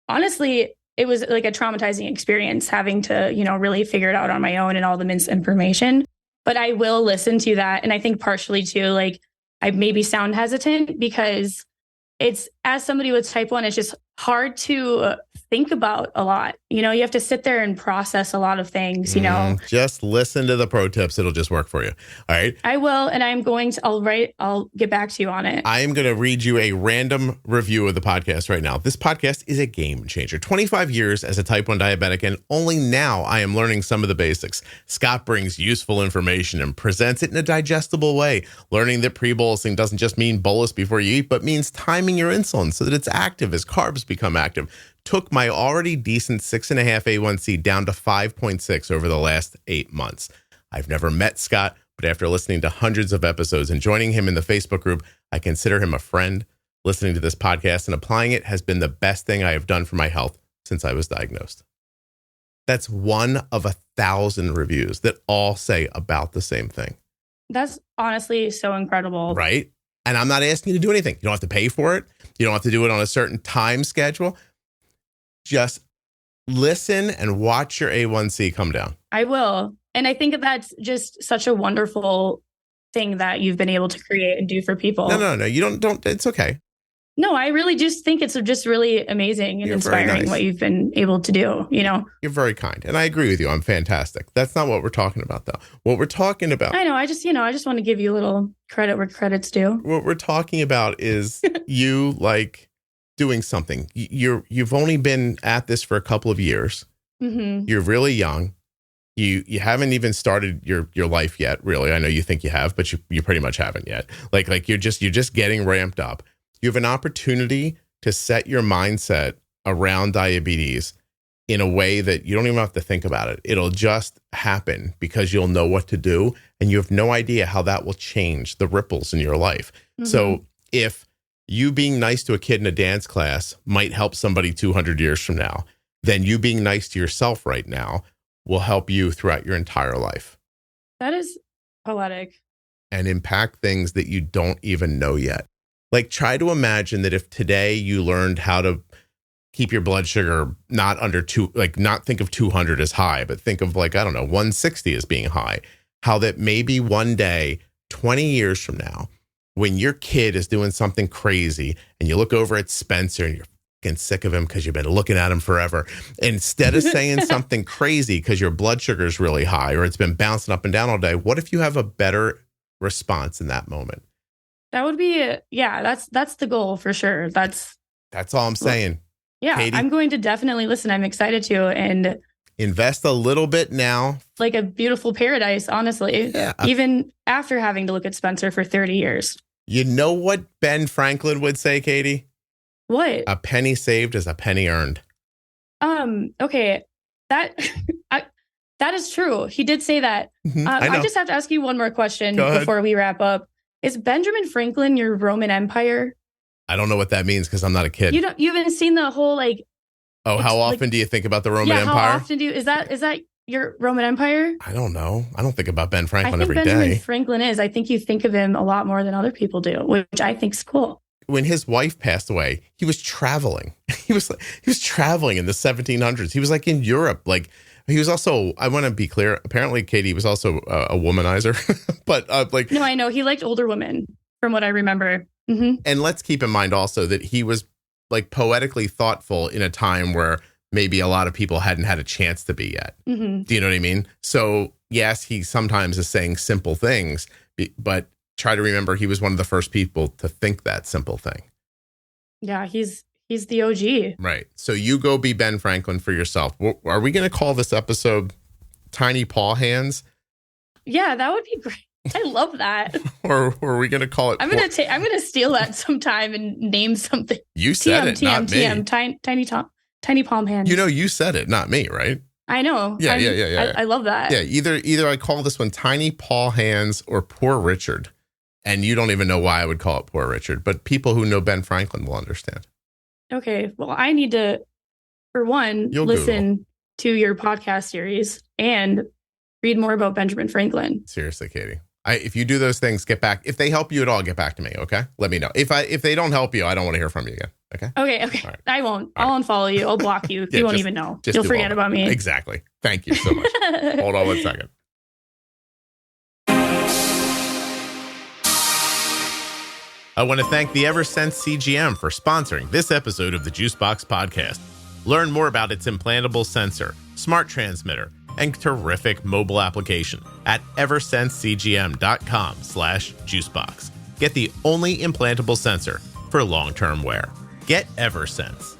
honestly, it was like a traumatizing experience having to, really figure it out on my own and all the misinformation. But I will listen to that. And I think partially too, like, I maybe sound hesitant because it's, as somebody with type 1, it's just hard to think about a lot. You have to sit there and process a lot of things, Just listen to the pro tips. It'll just work for you. All right. I will. And I'll get back to you on it. I am going to read you a random review of the podcast right now. This podcast is a game changer. 25 years as a type 1 diabetic, and only now I am learning some of the basics. Scott brings useful information and presents it in a digestible way. Learning that pre-bolusing doesn't just mean bolus before you eat, but means timing your insulin so that it's active as carbs become active. Took my already decent 6.5 A1C down to 5.6 over the last 8 months. I've never met Scott, but after listening to hundreds of episodes and joining him in the Facebook group, I consider him a friend. Listening to this podcast and applying it has been the best thing I have done for my health since I was diagnosed. That's one of 1,000 reviews that all say about the same thing. That's honestly so incredible. Right? And I'm not asking you to do anything. You don't have to pay for it. You don't have to do it on a certain time schedule. Just listen and watch your A1C come down. I will. And I think that's just such a wonderful thing that you've been able to create and do for people. No. You don't. It's okay. No, I really just think it's just really amazing and inspiring what you've been able to do, You're very kind. And I agree with you. I'm fantastic. That's not what we're talking about, though. What we're talking about. I know. I just want to give you a little credit where credit's due. What we're talking about is you doing something. You've only been at this for a couple of years. Mm-hmm. You're really young. You haven't even started your life yet, really. I know you think you have, but you pretty much haven't yet. Like you're just getting ramped up. You have an opportunity to set your mindset around diabetes in a way that you don't even have to think about it. It'll just happen because you'll know what to do, and you have no idea how that will change the ripples in your life. Mm-hmm. So if you being nice to a kid in a dance class might help somebody 200 years from now, then you being nice to yourself right now will help you throughout your entire life. That is poetic. And impact things that you don't even know yet. Like, try to imagine that if today you learned how to keep your blood sugar not under not think of 200 as high, but think of 160 as being high, how that maybe one day, 20 years from now, when your kid is doing something crazy and you look over at Spencer and you're fucking sick of him because you've been looking at him forever, instead of saying something crazy because your blood sugar is really high or it's been bouncing up and down all day, what if you have a better response in that moment? That would be, that's the goal for sure. That's all I'm saying. Yeah, Katie, I'm going to definitely listen. I'm excited to, and invest a little bit now. Like a beautiful paradise, honestly. Yeah. Even after having to look at Spencer for 30 years. You know what Ben Franklin would say, Katie? What? A penny saved is a penny earned. Okay. That is true. He did say that. I just have to ask you one more question before we wrap up. Is Benjamin Franklin your Roman Empire? I don't know what that means because I'm not a kid. You haven't seen the whole how often do you think about the Roman Empire? How often do you, is that your Roman Empire? I don't know. I don't think about Ben Franklin every Benjamin day. Franklin is. I think you think of him a lot more than other people do, which I think is cool. When his wife passed away, he was traveling. He was traveling in the 1700s. He was like in Europe. Like he was also, I want to be clear, apparently Katie was also a womanizer, but No, I know. He liked older women from what I remember. Mm-hmm. And let's keep in mind also that he was like poetically thoughtful in a time where maybe a lot of people hadn't had a chance to be yet. Mm-hmm. Do you know what I mean? So yes, he sometimes is saying simple things, but try to remember he was one of the first people to think that simple thing. Yeah, he's the OG. Right. So you go be Ben Franklin for yourself. Are we going to call this episode Tiny Paw Hands? Yeah, that would be great. I love that. Or are we going to call it? I'm going to steal that sometime and name something. You said it, not me. Tiny palm hands. You know, you said it, not me, right? I know. Yeah. I love that. Yeah. Either I call this one Tiny Paw Hands or Poor Richard, and you don't even know why I would call it Poor Richard, but people who know Ben Franklin will understand. Okay. Well, I need to, for one, listen to your podcast series and read more about Benjamin Franklin. Seriously, Katie. If you do those things, get back. If they help you at all, get back to me. Okay. Let me know. If they don't help you, I don't want to hear from you again. Okay. Okay. Right. I won't. I'll unfollow you. I'll block you. You won't even know. You'll forget about me. Exactly. Thank you so much. Hold on 1 second. I want to thank the Eversense CGM for sponsoring this episode of the Juicebox Podcast. Learn more about its implantable sensor, smart transmitter, and terrific mobile application at eversensecgm.com/juicebox. Get the only implantable sensor for long-term wear. Get Eversense.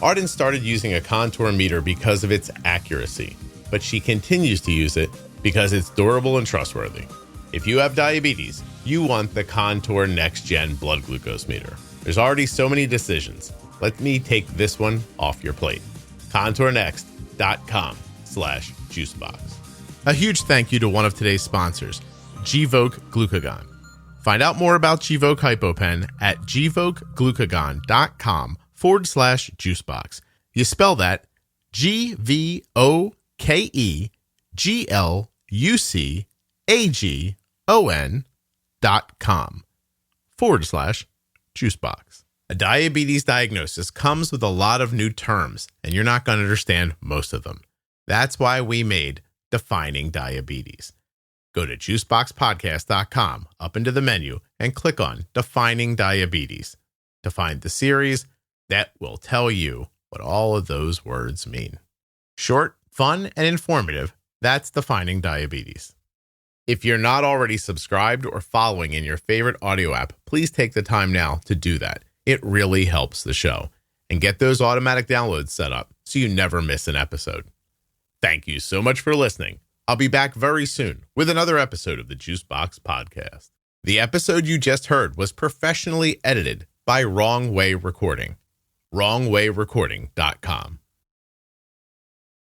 Arden started using a contour meter because of its accuracy, but she continues to use it because it's durable and trustworthy. If you have diabetes, you want the Contour NextGen blood glucose meter. There's already so many decisions. Let me take this one off your plate. contournext.com/juicebox. A huge thank you to one of today's sponsors, Gvoke Glucagon. Find out more about Gvoke HypoPen at gvokeglucagon.com/juicebox. You spell that GVOKEGLUCAGON.com/juicebox. A diabetes diagnosis comes with a lot of new terms, and you're not going to understand most of them. That's why we made Defining Diabetes. Go to juiceboxpodcast.com up into the menu and click on Defining Diabetes to find the series that will tell you what all of those words mean. Short, fun, and informative, that's Defining Diabetes. If you're not already subscribed or following in your favorite audio app, please take the time now to do that. It really helps the show. And get those automatic downloads set up so you never miss an episode. Thank you so much for listening. I'll be back very soon with another episode of the Juicebox Podcast. The episode you just heard was professionally edited by Wrong Way Recording. WrongWayRecording.com.